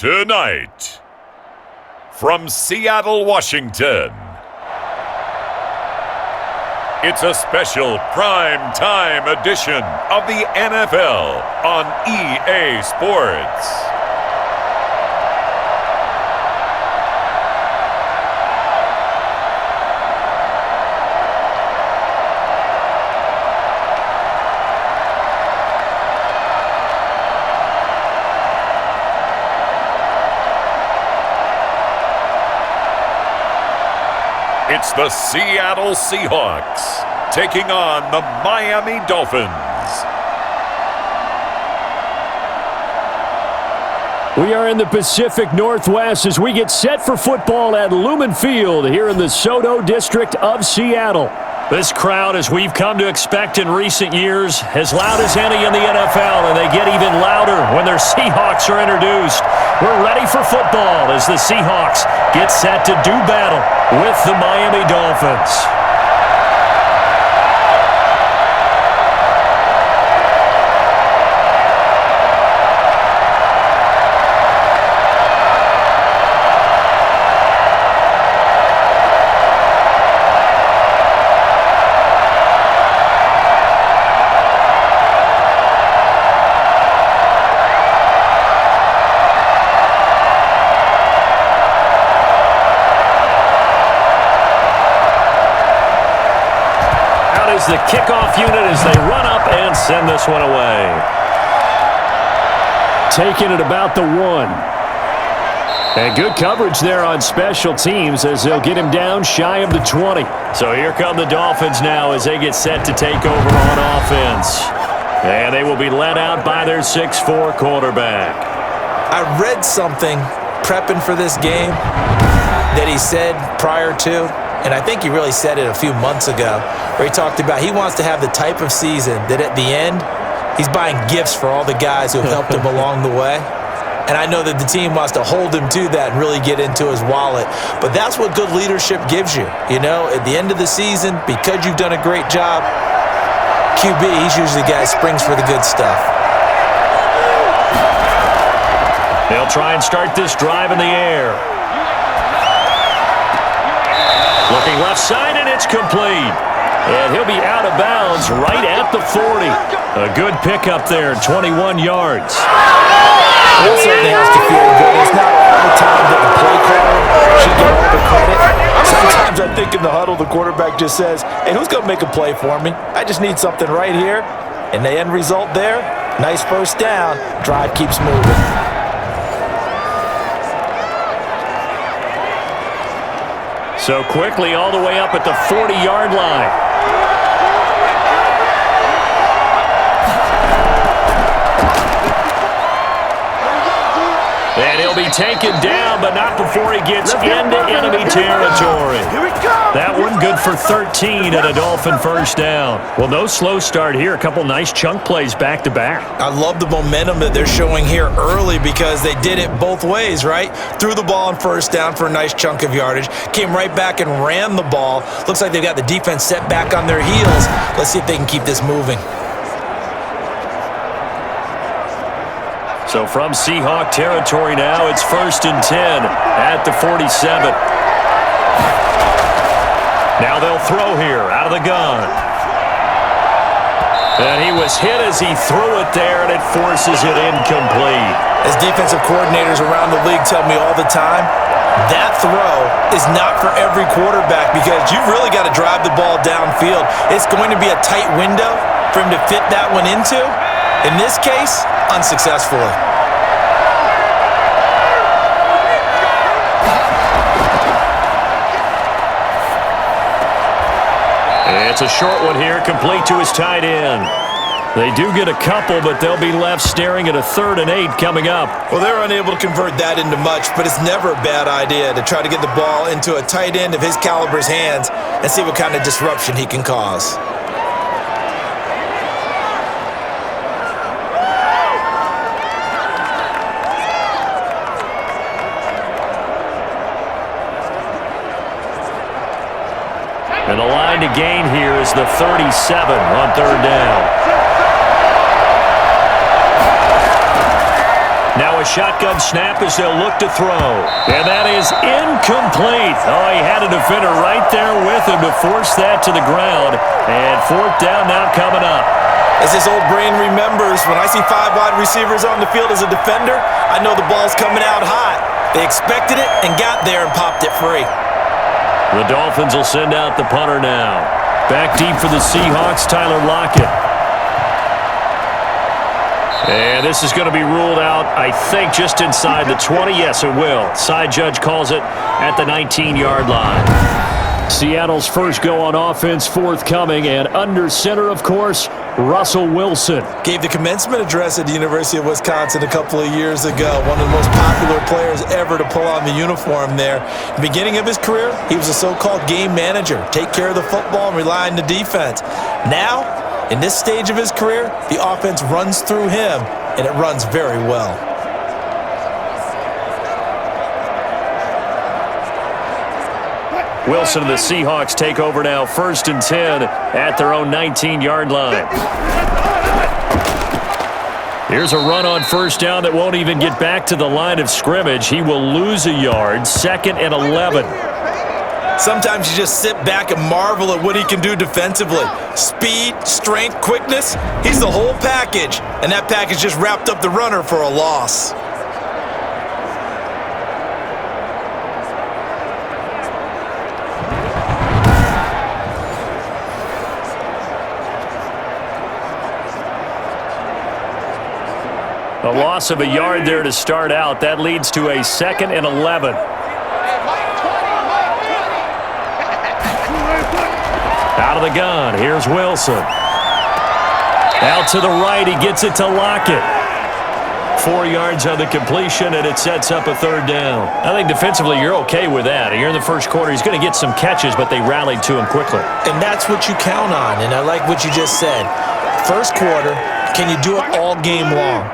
Tonight, from Seattle, Washington, it's a special prime time edition of the NFL on EA Sports. It's the Seattle Seahawks taking on the Miami Dolphins. We are in the Pacific Northwest as we get set for football at Lumen Field here in the Soto district of Seattle. This crowd, as we've come to expect in recent years, as loud as any in the NFL, and they get even louder when their Seahawks are introduced. We're ready for football as the Seahawks get set to do battle with the Miami Dolphins. The kickoff unit as they run up and send this one away. Taking it about the 1. And good coverage there on special teams as they'll get him down shy of the 20. So here come the Dolphins now as they get set to take over on offense. And they will be led out by their 6'4" quarterback. I read something prepping for this game that he said prior to, and I think he really said it a few months ago, where he talked about he wants to have the type of season that at the end, he's buying gifts for all the guys who helped him along the way. And I know that the team wants to hold him to that and really get into his wallet. But that's what good leadership gives you. You know, at the end of the season, because you've done a great job, QB, he's usually the guy who springs for the good stuff. They'll try and start this drive in the air. Looking left side, and it's complete. And he'll be out of bounds right at the 40. A good pickup there, 21 yards. That certainly has to feel good. It's not all the time that the play caller should get all the credit. Sometimes I think in the huddle, the quarterback just says, hey, who's going to make a play for me? I just need something right here. And the end result there, nice first down. Drive keeps moving. So quickly all the way up at the 40-yard line. And he'll be taken down, but not before he gets into enemy territory. That one good for 13 and a Dolphin first down. Well, no slow start here. A couple nice chunk plays back-to-back. I love the momentum that they're showing here early because they did it both ways, right? Threw the ball on first down for a nice chunk of yardage. Came right back and ran the ball. Looks like they've got the defense set back on their heels. Let's see if they can keep this moving. So from Seahawk territory now, it's 1st and 10 at the 47. Now they'll throw here out of the gun. And he was hit as he threw it there, and it forces it incomplete. As defensive coordinators around the league tell me all the time, that throw is not for every quarterback because you've really got to drive the ball downfield. It's going to be a tight window for him to fit that one into. In this case, unsuccessfully. It's a short one here, complete to his tight end. They do get a couple, but they'll be left staring at a 3rd and 8 coming up. Well, they're unable to convert that into much, but it's never a bad idea to try to get the ball into a tight end of his caliber's hands and see what kind of disruption he can cause. And the line to gain here is the 37 on 3rd down. Now a shotgun snap as they'll look to throw. And that is incomplete. Oh, he had a defender right there with him to force that to the ground. And fourth down now coming up. As his old brain remembers, when I see 5 wide receivers on the field as a defender, I know the ball's coming out hot. They expected it and got there and popped it free. The Dolphins will send out the punter now. Back deep for the Seahawks, Tyler Lockett. And this is going to be ruled out, I think, just inside the 20. Yes, it will. Side judge calls it at the 19-yard line. Seattle's first go on offense forthcoming, and under center, of course, Russell Wilson. Gave the commencement address at the University of Wisconsin a couple of years ago. One of the most popular players ever to pull on the uniform there. The beginning of his career, he was a so-called game manager. Take care of the football and rely on the defense. Now, in this stage of his career, the offense runs through him, and it runs very well. Wilson and the Seahawks take over now, 1st and 10 at their own 19-yard line. Here's a run on first down that won't even get back to the line of scrimmage. He will lose a yard, 2nd and 11. Sometimes you just sit back and marvel at what he can do defensively. Speed, strength, quickness, he's the whole package. And that package just wrapped up the runner for a loss. A loss of a yard there to start out. That leads to a 2nd and 11. Out of the gun, here's Wilson. Out to the right, he gets it to Lockett. 4 yards on the completion, and it sets up a 3rd down. I think defensively you're okay with that. Here in the first quarter, he's going to get some catches, but they rallied to him quickly. And that's what you count on, and I like what you just said. First quarter, can you do it all game long?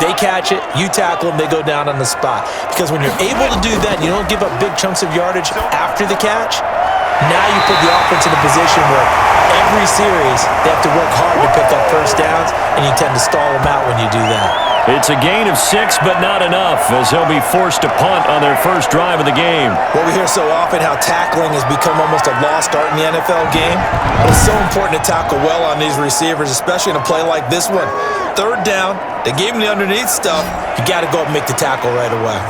They catch it, you tackle them, they go down on the spot. Because when you're able to do that, you don't give up big chunks of yardage after the catch. Now you put the offense in a position where every series they have to work hard to pick up first downs, and you tend to stall them out when you do that. It's a gain of 6, but not enough, as they'll be forced to punt on their first drive of the game. Well, we hear so often how tackling has become almost a lost art in the NFL game. But it's so important to tackle well on these receivers, especially in a play like this one. 3rd down, they gave him the underneath stuff. You got to go up and make the tackle right away.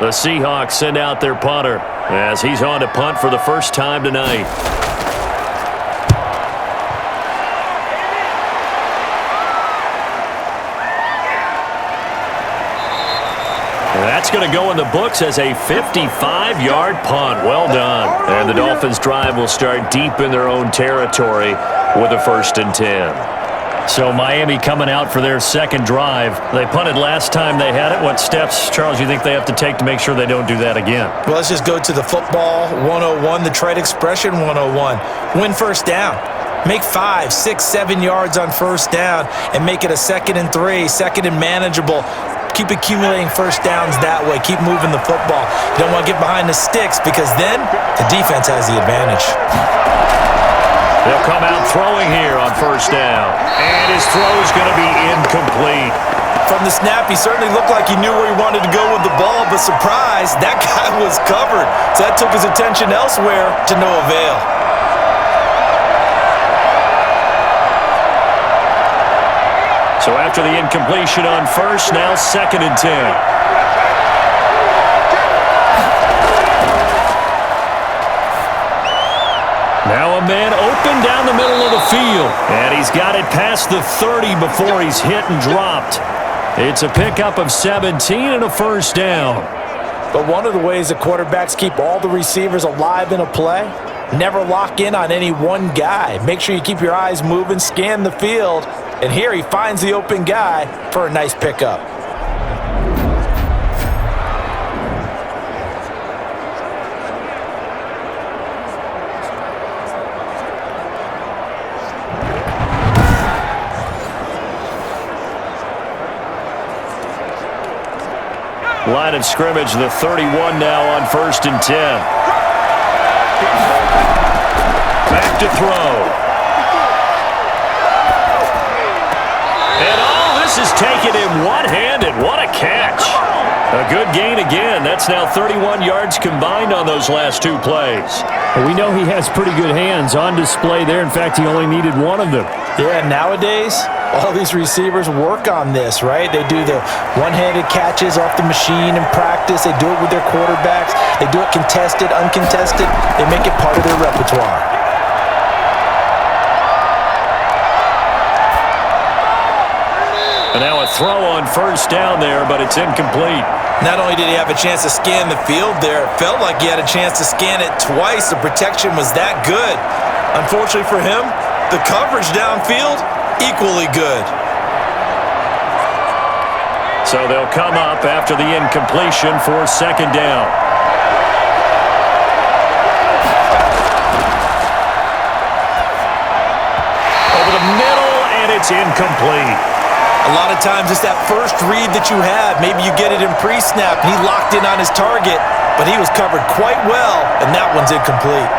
The Seahawks send out their punter as he's on to punt for the first time tonight. And that's going to go in the books as a 55-yard punt. Well done. And the Dolphins' drive will start deep in their own territory with a 1st and 10. So Miami coming out for their second drive. They punted last time they had it. What steps, Charles, do you think they have to take to make sure they don't do that again? Well, let's just go to the football 101, the trade expression 101. Win first down. Make 5, 6, 7 yards on first down and make it a 2nd and 3, 2nd and manageable. Keep accumulating first downs that way. Keep moving the football. You don't want to get behind the sticks because then the defense has the advantage. They'll come out throwing here on first down. And his throw is going to be incomplete. From the snap, he certainly looked like he knew where he wanted to go with the ball, but surprise, that guy was covered. So that took his attention elsewhere to no avail. So after the incompletion on first, now 2nd and 10. Now a man open down the middle of the field. And he's got it past the 30 before he's hit and dropped. It's a pickup of 17 and a first down. But one of the ways that quarterbacks keep all the receivers alive in a play, never lock in on any one guy. Make sure you keep your eyes moving, scan the field. And here he finds the open guy for a nice pickup. Line of scrimmage, the 31 now on 1st and 10. Back to throw. And this is taken in one-handed. What a catch. A good gain again. That's now 31 yards combined on those last two plays. Well, we know he has pretty good hands on display there. In fact, he only needed one of them. Yeah, nowadays, all these receivers work on this, right? They do the one-handed catches off the machine in practice. They do it with their quarterbacks. They do it contested, uncontested. They make it part of their repertoire. And now a throw on first down there, but it's incomplete. Not only did he have a chance to scan the field there, it felt like he had a chance to scan it twice. The protection was that good. Unfortunately for him, the coverage downfield, equally good. So they'll come up after the incompletion for second down. Over the middle, and it's incomplete. A lot of times it's that first read that you have. Maybe you get it in pre-snap, and he locked in on his target, but he was covered quite well, and that one's incomplete.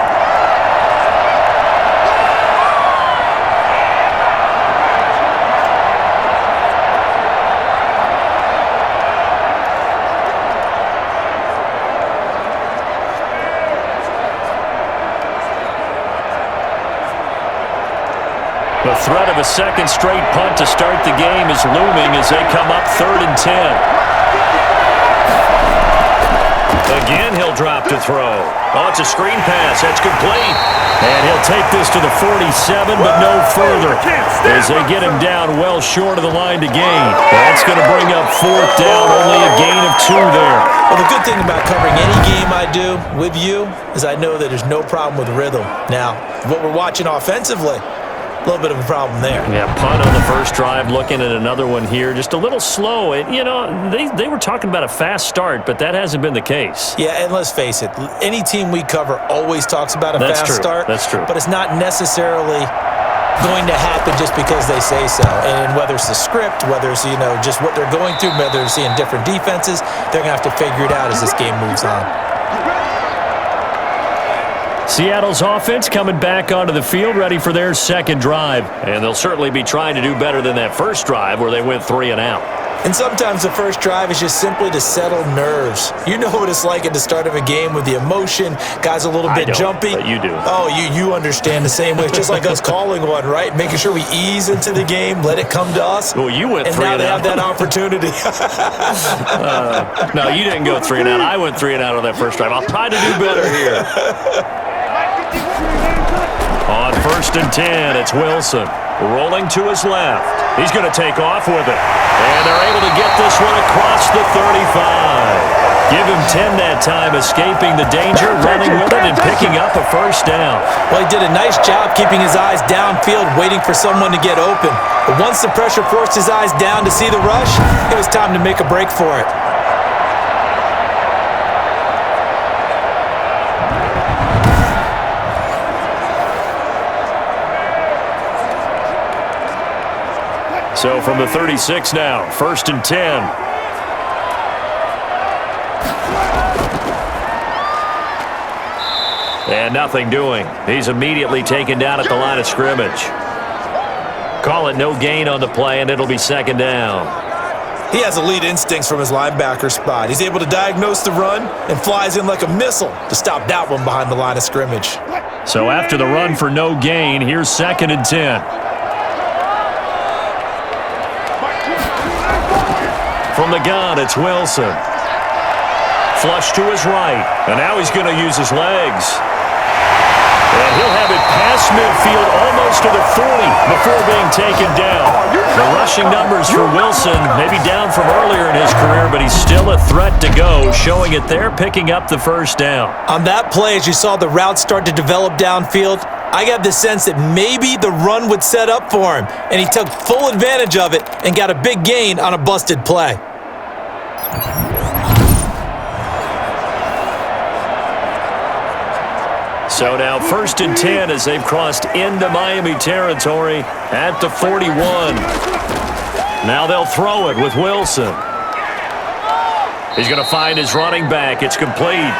The threat of a second straight punt to start the game is looming as they come up 3rd and 10. Again, he'll drop to throw. Oh, it's a screen pass. That's complete. And he'll take this to the 47, but no further as they get him down well short of the line to gain. That's going to bring up 4th down, only a gain of 2 there. Well, the good thing about covering any game I do with you is I know that there's no problem with rhythm. Now, what we're watching offensively, a little bit of a problem there. Yeah, punt on the first drive, looking at another one here. Just a little slow. They were talking about a fast start, but that hasn't been the case. Yeah, and let's face it, any team we cover always talks about a fast start. That's true. But it's not necessarily going to happen just because they say so. And whether it's the script, whether it's, just what they're going through, whether they're seeing different defenses, they're going to have to figure it out as this game moves on. Seattle's offense coming back onto the field, ready for their second drive. And they'll certainly be trying to do better than that first drive where they went 3 and out. And sometimes the first drive is just simply to settle nerves. You know what it's like at the start of a game with the emotion, guys a little bit jumpy. But you do. Oh, you understand the same way. It's just like us calling one, right? Making sure we ease into the game, let it come to us. Well, you went 3 and out. And now they have that opportunity. No, you didn't go 3 and out. I went 3 and out on that first drive. I'll try to do better here. On 1st and 10, it's Wilson. Rolling to his left. He's going to take off with it. And they're able to get this one across the 35. Give him 10 that time, escaping the danger, running with it, and picking up a first down. Well, he did a nice job keeping his eyes downfield, waiting for someone to get open. But once the pressure forced his eyes down to see the rush, it was time to make a break for it. So from the 36 now, 1st and 10. And nothing doing. He's immediately taken down at the line of scrimmage. Call it no gain on the play, and it'll be second down. He has elite instincts from his linebacker spot. He's able to diagnose the run and flies in like a missile to stop that one behind the line of scrimmage. So after the run for no gain, here's 2nd and 10. From the gun, it's Wilson. Flush to his right, and now he's going to use his legs. And he'll have it past midfield almost to the 40 before being taken down. The rushing numbers for Wilson maybe down from earlier in his career, but he's still a threat to go, showing it there, picking up the first down. On that play, as you saw the route start to develop downfield, I got the sense that maybe the run would set up for him, and he took full advantage of it and got a big gain on a busted play. So now 1st and 10 as they've crossed into Miami territory at the 41. Now they'll throw it with Wilson. He's going to find his running back. It's complete.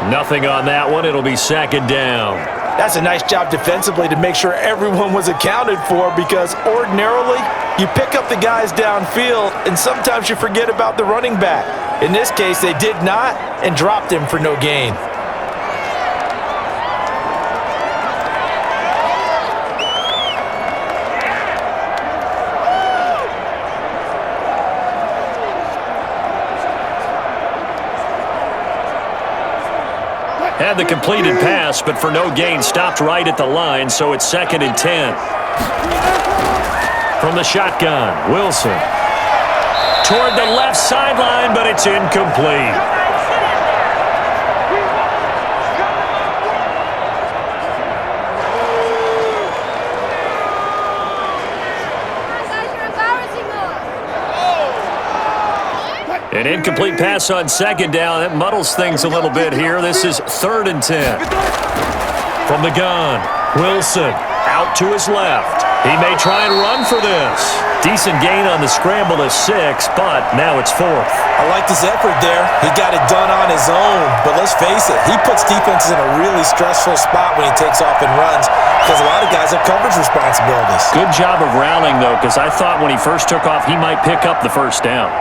Nothing on that one. It'll be second down. That's a nice job defensively to make sure everyone was accounted for, because ordinarily you pick up the guys downfield and sometimes you forget about the running back. In this case, they did not and dropped him for no gain. Had the completed pass, but for no gain, stopped right at the line, so it's 2nd and 10. From the shotgun, Wilson. Toward the left sideline, but it's incomplete. An incomplete pass on 2nd down. That muddles things a little bit here. This is 3rd and 10. From the gun, Wilson out to his left. He may try and run for this. Decent gain on the scramble to 6, but now it's 4th. I liked his effort there. He got it done on his own, but let's face it, he puts defenses in a really stressful spot when he takes off and runs, because a lot of guys have coverage responsibilities. Good job of rallying, though, because I thought when he first took off, he might pick up the first down.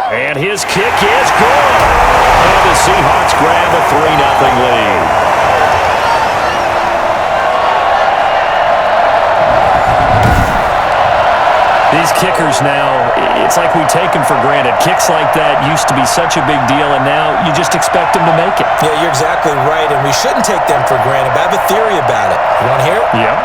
And his kick is good. And the Seahawks grab a 3-0 lead. These kickers now, it's like we take them for granted. Kicks like that used to be such a big deal, and now you just expect them to make it. Yeah, you're exactly right, and we shouldn't take them for granted, but I have a theory about it. You want to hear it? Yeah.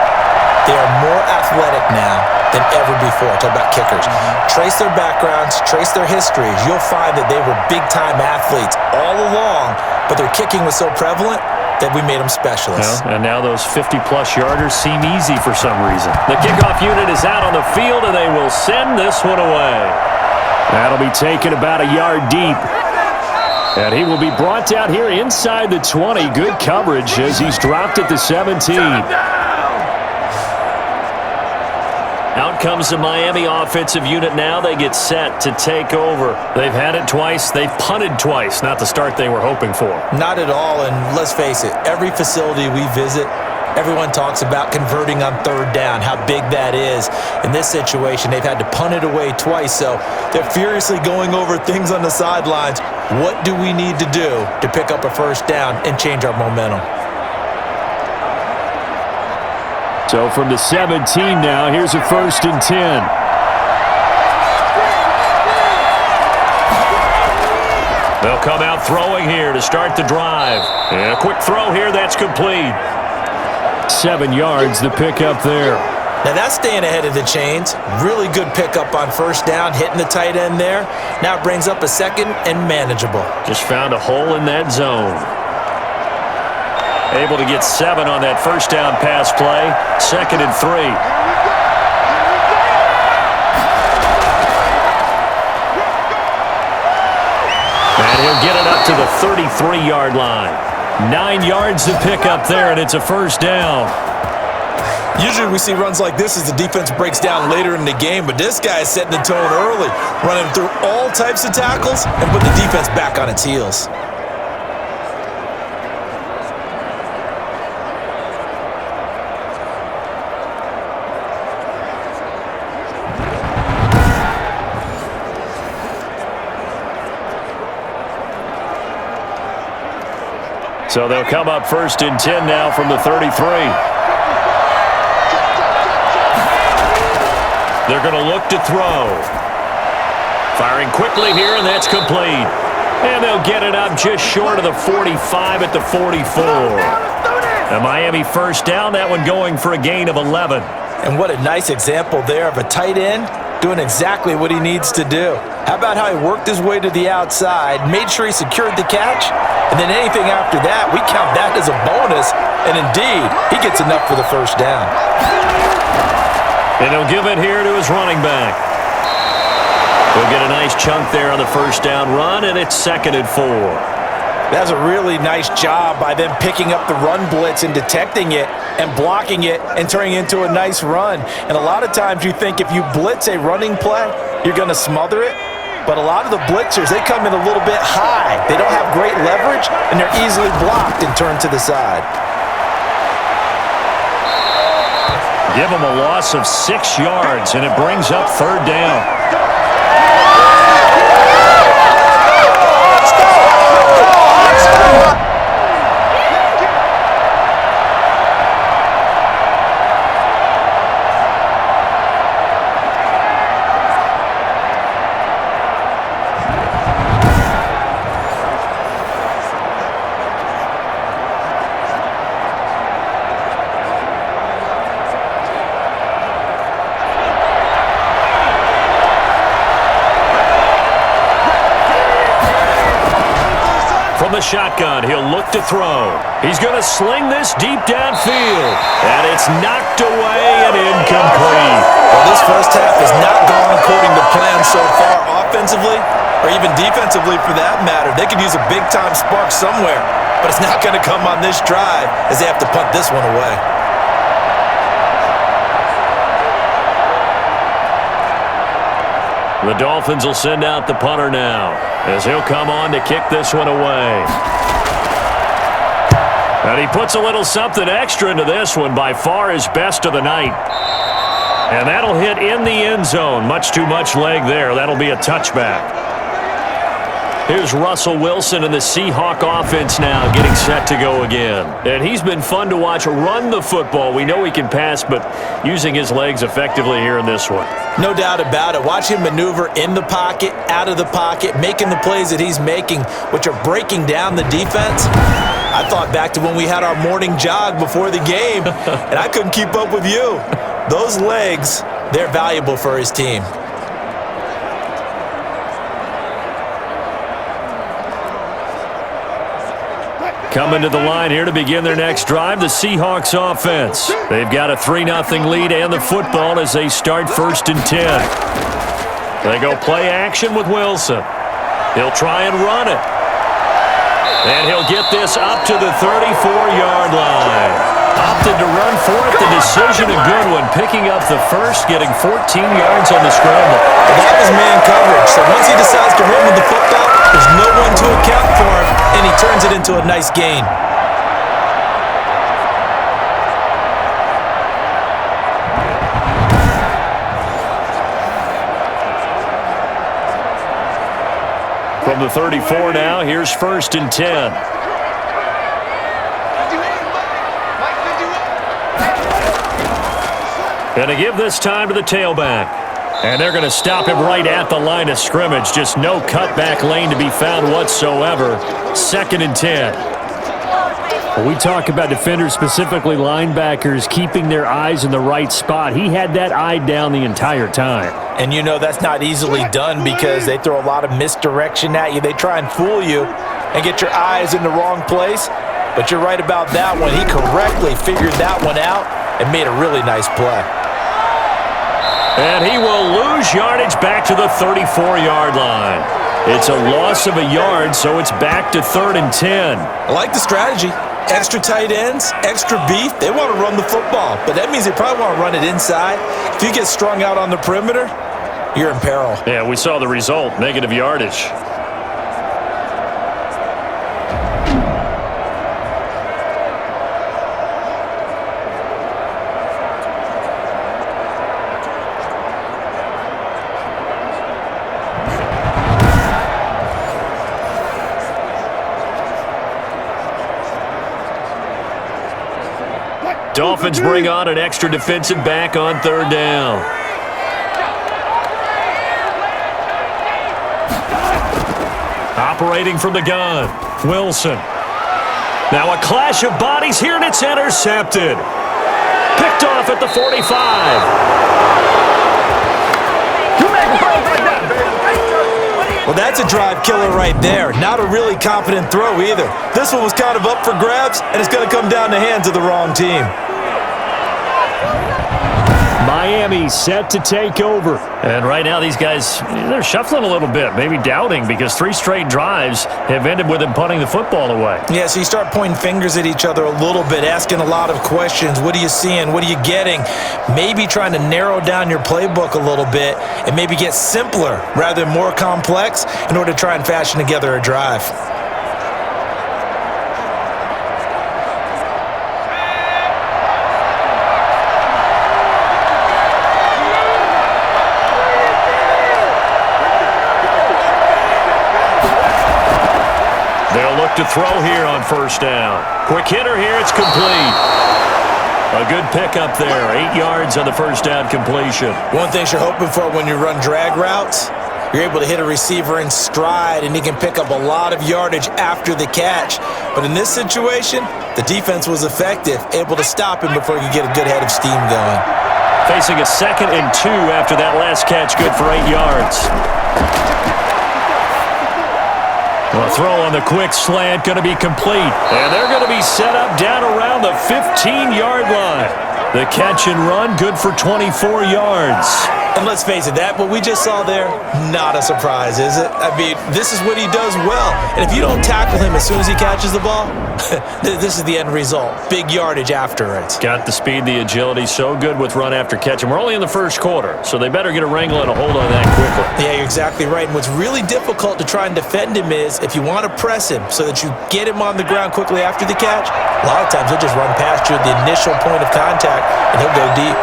They are more athletic now than ever before. Talk about kickers. Trace their backgrounds, trace their histories. You'll find that they were big-time athletes all along, but their kicking was so prevalent that we made them specialists. And now those 50-plus yarders seem easy for some reason. The kickoff unit is out on the field, and they will send this one away. That'll be taken about a yard deep. And he will be brought down here inside the 20. Good coverage as he's dropped at the 17. Out comes the Miami offensive unit now. They get set to take over. They've had it twice. They've punted twice. Not the start they were hoping for. Not at all, and let's face it, every facility we visit, everyone talks about converting on 3rd down, how big that is. In this situation, they've had to punt it away twice, so they're furiously going over things on the sidelines. What do we need to do to pick up a 1st down and change our momentum? So from the 17 now, here's a 1st and 10. They'll come out throwing here to start the drive. And a quick throw here, that's complete. 7 yards, the pickup there. Now that's staying ahead of the chains. Really good pickup on 1st down, hitting the tight end there. Now it brings up a 2nd and manageable. Just found a hole in that zone. Able to get 7 on that 1st down pass play. 2nd and 3. And he'll get it up to the 33-yard line. 9 yards to pick up there, and it's a 1st down. Usually we see runs like this as the defense breaks down later in the game, but this guy is setting the tone early, running through all types of tackles and put the defense back on its heels. So they'll come up 1st and 10 now from the 33. They're going to look to throw. Firing quickly here, and that's complete. And they'll get it up just short of the 45 at the 44. A Miami 1st down, that one going for a gain of 11. And what a nice example there of a tight end doing exactly what he needs to do. How about how he worked his way to the outside, made sure he secured the catch, and then anything after that, we count that as a bonus, and indeed, he gets enough for the 1st down. And he'll give it here to his running back. He'll get a nice chunk there on the 1st down run, and it's 2nd and 4. That's a really nice job by them picking up the run blitz and detecting it and blocking it and turning it into a nice run. And a lot of times you think if you blitz a running play, you're going to smother it. But a lot of the blitzers, they come in a little bit high. They don't have great leverage, and they're easily blocked and turned to the side. Give them a loss of 6 yards, and it brings up 3rd down. The shotgun, he'll look to throw. He's going to sling this deep downfield, and it's knocked away and incomplete. Well, this first half has not gone according to plan so far offensively, or even defensively for that matter. They could use a big-time spark somewhere, but it's not going to come on this drive as they have to punt this one away. The Dolphins will send out the punter now, as he'll come on to kick this one away. And he puts a little something extra into this one, by far his best of the night. And that'll hit in the end zone. Much too much leg there. That'll be a touchback. Here's Russell Wilson and the Seahawk offense now getting set to go again. And he's been fun to watch run the football. We know he can pass, but using his legs effectively here in this one. No doubt about it. Watch him maneuver in the pocket, out of the pocket, making the plays that he's making, which are breaking down the defense. I thought back to when we had our morning jog before the game, and I couldn't keep up with you. Those legs, they're valuable for his team. Coming to the line here to begin their next drive, the Seahawks offense. They've got a 3-0 lead and the football as they start 1st and 10. They go play action with Wilson. He'll try and run it. And he'll get this up to the 34-yard line. Opted to run for it. The decision a good one. Picking up the first, getting 14 yards on the scramble. That was man coverage. So once he decides to run with the football, there's no one to account for him, and he turns it into a nice gain. From the 34 now, here's 1st and 10. Going to give this time to the tailback. And they're going to stop him right at the line of scrimmage. Just no cutback lane to be found whatsoever. 2nd and 10. When we talk about defenders, specifically linebackers, keeping their eyes in the right spot. He had that eye down the entire time. And you know that's not easily done because they throw a lot of misdirection at you. They try and fool you and get your eyes in the wrong place. But you're right about that one. He correctly figured that one out and made a really nice play. And he will lose yardage back to the 34-yard line. It's a loss of a yard, so it's back to 3rd and 10. I like the strategy. Extra tight ends, extra beef. They want to run the football, but that means they probably want to run it inside. If you get strung out on the perimeter, you're in peril. Yeah, we saw the result, negative yardage. Dolphins bring on an extra defensive back on 3rd down. Operating from the gun, Wilson. Now a clash of bodies here, and it's intercepted. Picked off at the 45. Well, that's a drive killer right there. Not a really confident throw either. This one was kind of up for grabs, and it's going to come down the hands of the wrong team. Miami set to take over. And right now these guys, they're shuffling a little bit, maybe doubting, because 3 straight drives have ended with them punting the football away. Yeah, so you start pointing fingers at each other a little bit, asking a lot of questions. What are you seeing? What are you getting? Maybe trying to narrow down your playbook a little bit and maybe get simpler rather than more complex in order to try and fashion together a drive. To throw here on first down. Quick hitter here. It's complete. A good pickup there. 8 yards on the first down completion. One thing you're hoping for when you run drag routes, you're able to hit a receiver in stride, and he can pick up a lot of yardage after the catch. But in this situation, the defense was effective, able to stop him before he could get a good head of steam going. Facing a 2nd and 2 after that last catch, good for 8 yards. A throw on the quick slant, going to be complete. And they're going to be set up down around the 15-yard line. The catch and run, good for 24 yards. And let's face it, that what we just saw there, not a surprise, is it? I mean, this is what he does well. And if you don't tackle him as soon as he catches the ball, this is the end result. Big yardage afterwards. Got the speed, the agility, so good with run after catch. And we're only in the first quarter, so they better get a wrangle and a hold on that quickly. Yeah, you're exactly right. And what's really difficult to try and defend him is if you want to press him so that you get him on the ground quickly after the catch, a lot of times he'll just run past you at the initial point of contact, and he'll go deep.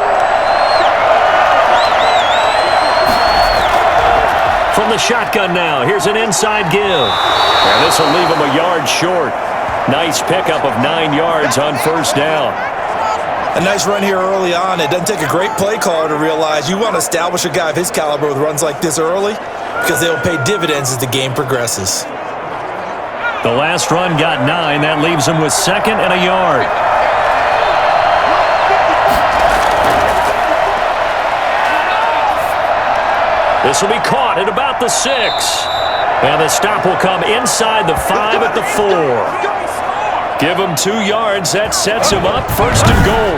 From the shotgun now, here's an inside give. And this will leave him a yard short. Nice pickup of 9 yards on first down. A nice run here early on. It doesn't take a great play caller to realize you want to establish a guy of his caliber with runs like this early because they'll pay dividends as the game progresses. The last run got 9. That leaves him with 2nd and a yard. This will be caught at about the 6. And the stop will come inside the 5 at the 4. Give him 2 yards. That sets him up 1st and goal.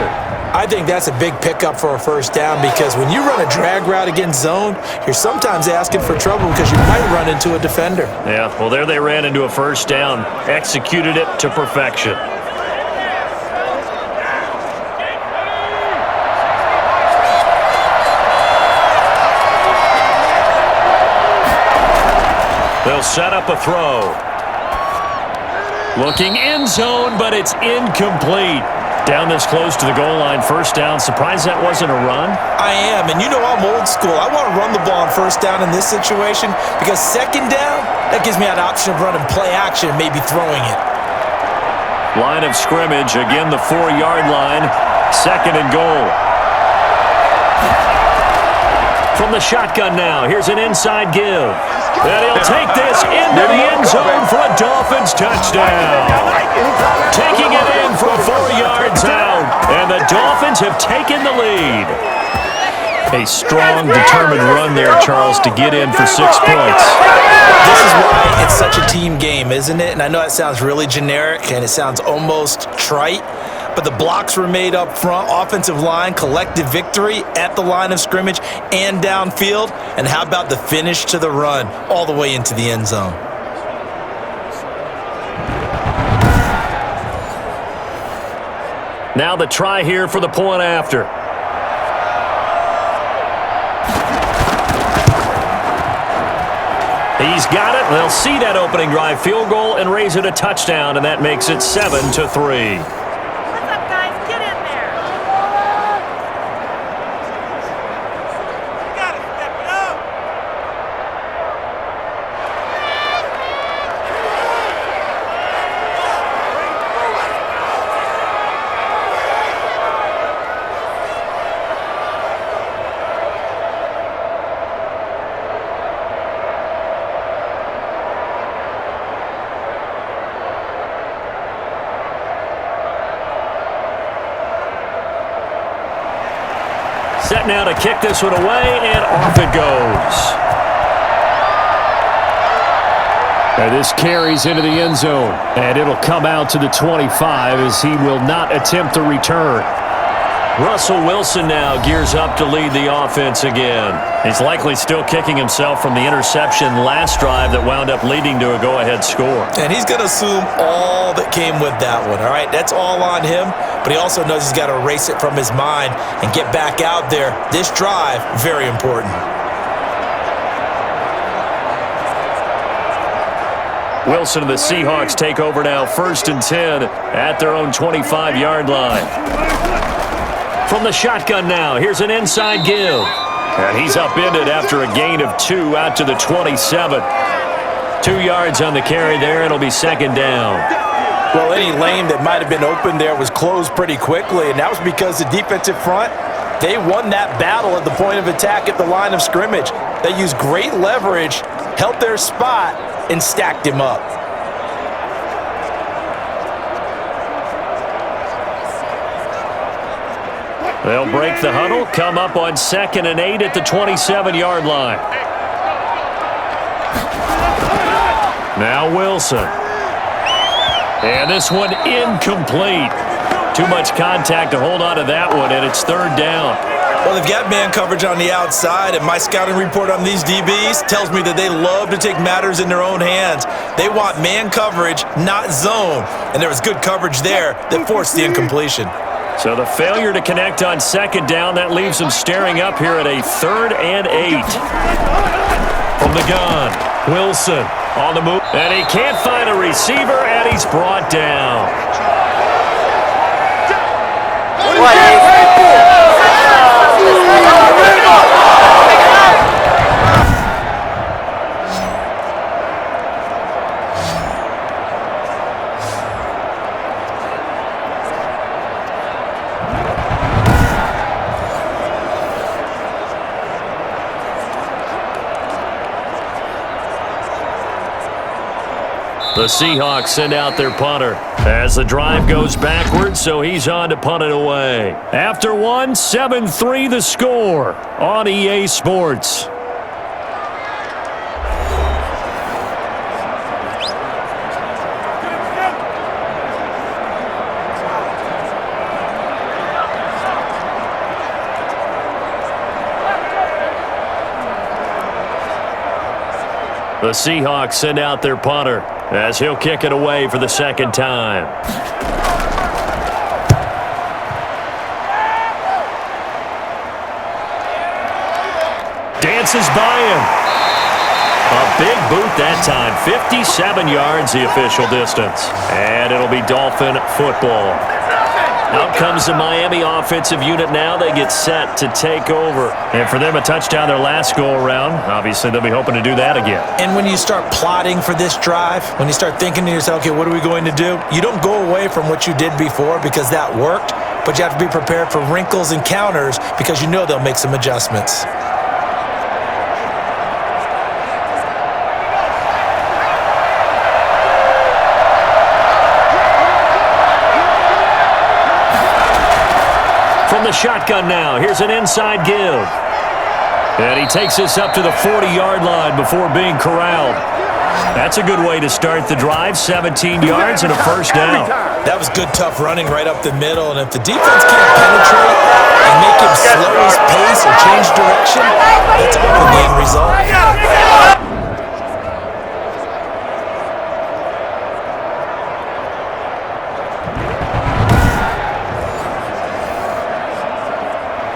I think that's a big pickup for a first down because when you run a drag route against zone, you're sometimes asking for trouble because you might run into a defender. Yeah, well, there they ran into a first down. Executed it to perfection. They'll set up a throw. Looking end zone, but it's incomplete. Down this close to the goal line, first down. Surprised that wasn't a run? I am, and you know I'm old school. I want to run the ball on first down in this situation because second down, that gives me that option of running play action and maybe throwing it. Line of scrimmage, again the 4-yard line, 2nd and goal. From the shotgun now, here's an inside give. And he'll take this into the end zone for a Dolphins touchdown. Taking it in from 4 yards out, and the Dolphins have taken the lead. A strong, determined run there, Charles, to get in for 6 points. This is why it's such a team game, isn't it? And I know that sounds really generic, and it sounds almost trite, but the blocks were made up front, offensive line, collective victory at the line of scrimmage and downfield. And how about the finish to the run all the way into the end zone? Now the try here for the point after. He's got it. They'll see that opening drive field goal and raise it a touchdown, and that makes it 7-3. Set now to kick this one away, and off it goes. And this carries into the end zone, and it'll come out to the 25 as he will not attempt to return. Russell Wilson now gears up to lead the offense again. He's likely still kicking himself from the interception last drive that wound up leading to a go-ahead score. And he's going to assume all that came with that one, all right? That's all on him, but he also knows he's got to erase it from his mind and get back out there. This drive, very important. Wilson and the Seahawks take over now, 1st and 10 at their own 25-yard line. From the shotgun now, here's an inside give. And he's upended after a gain of 2 out to the 27. 2 yards on the carry there. It'll be 2nd down. Well, any lane that might have been open there was closed pretty quickly, and that was because the defensive front, they won that battle at the point of attack at the line of scrimmage. They used great leverage, held their spot, and stacked him up. They'll break the huddle, come up on 2nd and 8 at the 27-yard line. Now Wilson. And this one incomplete. Too much contact to hold on to that one, and it's 3rd down. Well, they've got man coverage on the outside, and my scouting report on these DBs tells me that they love to take matters in their own hands. They want man coverage, not zone. And there was good coverage there that forced the incompletion. So the failure to connect on 2nd down, that leaves them staring up here at a 3rd and 8. From the gun, Wilson on the move. And he can't find a receiver, and he's brought down. The Seahawks send out their punter as the drive goes backwards, so he's on to punt it away. After one, 7-3 the score on EA Sports. The Seahawks send out their punter as he'll kick it away for the 2nd time. Dances by him. A big boot that time. 57 yards the official distance. And it'll be Dolphin football. Out comes the Miami offensive unit now. They get set to take over. And for them, a touchdown their last go-around. Obviously, they'll be hoping to do that again. And when you start plotting for this drive, when you start thinking to yourself, okay, what are we going to do? You don't go away from what you did before because that worked, but you have to be prepared for wrinkles and counters because you know they'll make some adjustments. From the shotgun now, here's an inside give. And he takes this up to the 40-yard line before being corralled. That's a good way to start the drive, 17 yards and a 1st down. That was good, tough running right up the middle, and if the defense can't penetrate and make him slow his pace or change direction, that's often the end result.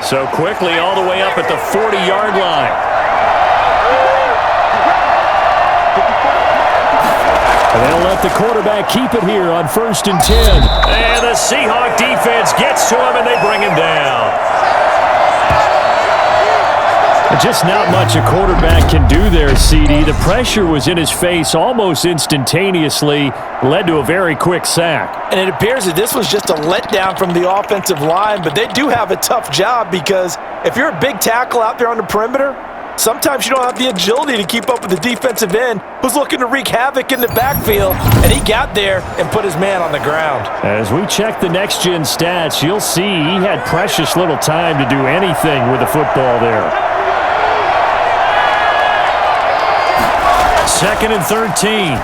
So quickly all the way up at the 40-yard line. And they'll let the quarterback keep it here on 1st and 10. And the Seahawk defense gets to him, and they bring him down. Just not much a quarterback can do there, CD. The pressure was in his face almost instantaneously, led to a very quick sack. And it appears that this was just a letdown from the offensive line, but they do have a tough job because if you're a big tackle out there on the perimeter, sometimes you don't have the agility to keep up with the defensive end who's looking to wreak havoc in the backfield, and he got there and put his man on the ground. As we check the next-gen stats, you'll see he had precious little time to do anything with the football there. 2nd and 13.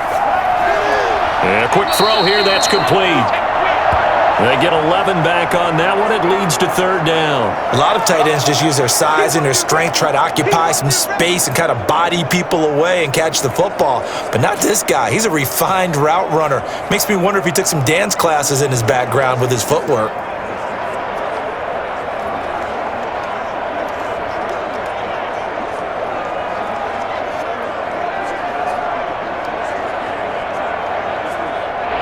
And a quick throw here, that's complete. They get 11 back on that one. It leads to third down. A lot of tight ends just use their size and their strength, try to occupy some space and kind of body people away and catch the football. But not this guy. He's a refined route runner. Makes me wonder if he took some dance classes in his background with his footwork.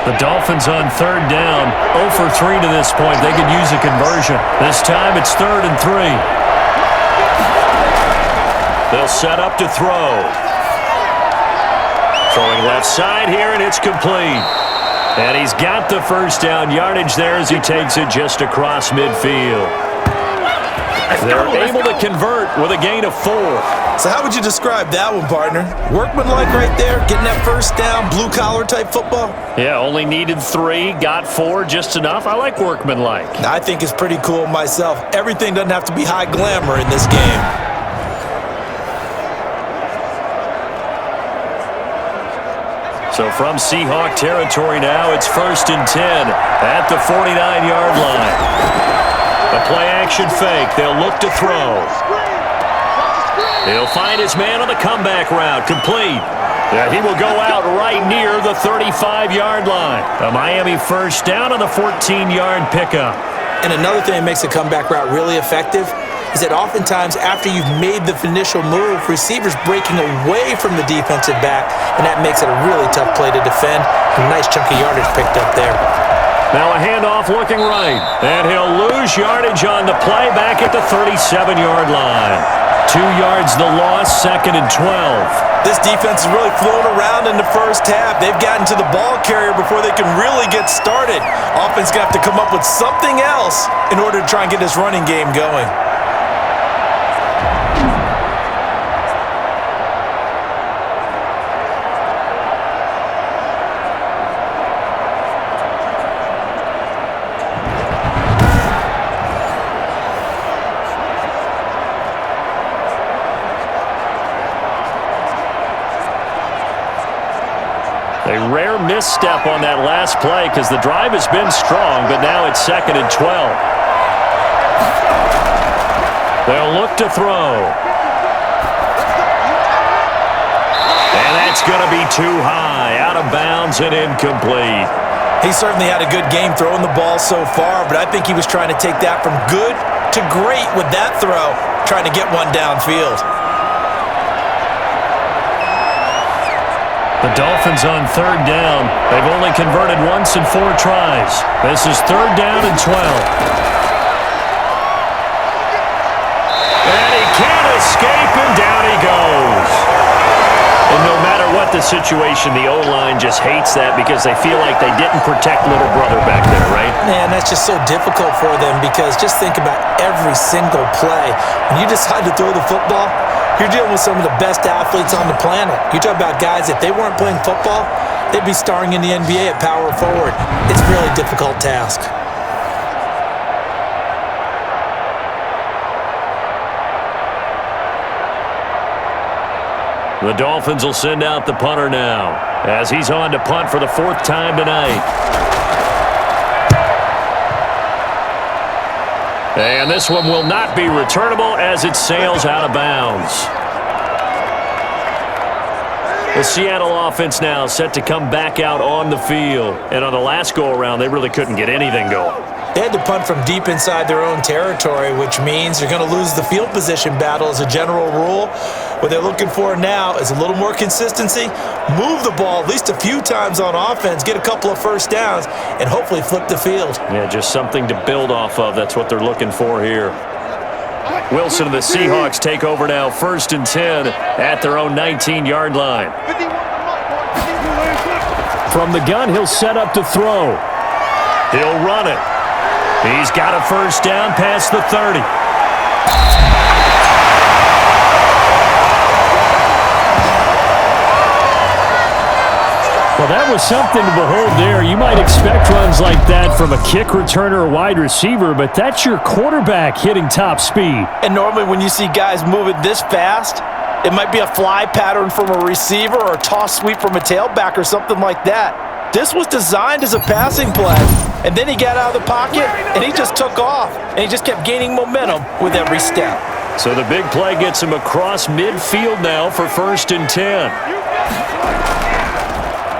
The Dolphins on third down, 0 for 3 to this point. They could use a conversion. This time it's 3rd and 3. They'll set up to throw. Throwing left side here, and it's complete. And he's got the first down yardage there as he takes it just across midfield. They're able to convert with a gain of 4. So how would you describe that one, partner? Workmanlike right there, getting that first down, blue-collar type football? Yeah, only needed 3, got 4, just enough. I like workmanlike. I think it's pretty cool myself. Everything doesn't have to be high glamour in this game. So from Seahawk territory now, it's 1st and 10 at the 49-yard line. A play-action fake. They'll look to throw. He'll find his man on the comeback route. Complete. Yeah, he will go out right near the 35-yard line. A Miami first down on the 14-yard pickup. And another thing that makes a comeback route really effective is that oftentimes after you've made the initial move, receivers breaking away from the defensive back, and that makes it a really tough play to defend. A nice chunk of yardage picked up there. Now a handoff looking right, and he'll lose yardage on the play back at the 37-yard line. 2 yards the loss, 2nd and 12. This defense is really flown around in the first half. They've gotten to the ball carrier before they can really get started. Offense going to have to come up with something else in order to try and get this running game going. A rare misstep on that last play because the drive has been strong, but now it's 2nd and 12. They'll look to throw. And that's going to be too high, out of bounds and incomplete. He certainly had a good game throwing the ball so far, but I think he was trying to take that from good to great with that throw, trying to get one downfield. The Dolphins on third down. They've only converted once in 4 tries. This is 3rd down and 12. And he can't escape, and down he goes. And no matter what the situation, the O-line just hates that because they feel like they didn't protect little brother back there, right? Man, that's just so difficult for them because just think about every single play. When you decide to throw the football, you're dealing with some of the best athletes on the planet. You talk about guys, if they weren't playing football, they'd be starring in the NBA at power forward. It's a really difficult task. The Dolphins will send out the punter now as he's on to punt for the 4th time tonight. And this one will not be returnable as it sails out of bounds. The Seattle offense now set to come back out on the field. And on the last go-around, they really couldn't get anything going. They had to punt from deep inside their own territory, which means you're going to lose the field position battle as a general rule. What they're looking for now is a little more consistency, move the ball at least a few times on offense, get a couple of first downs, and hopefully flip the field. Yeah, just something to build off of. That's what they're looking for here. Wilson and the Seahawks take over now, 1st and 10 at their own 19-yard line. From the gun, he'll set up to throw. He'll run it. He's got a first down past the 30. Well, that was something to behold there. You might expect runs like that from a kick returner or wide receiver, but that's your quarterback hitting top speed. And normally when you see guys moving this fast, it might be a fly pattern from a receiver or a toss sweep from a tailback or something like that. This was designed as a passing play, and then he got out of the pocket, and he just took off, and he just kept gaining momentum with every step. So the big play gets him across midfield now for 1st and 10.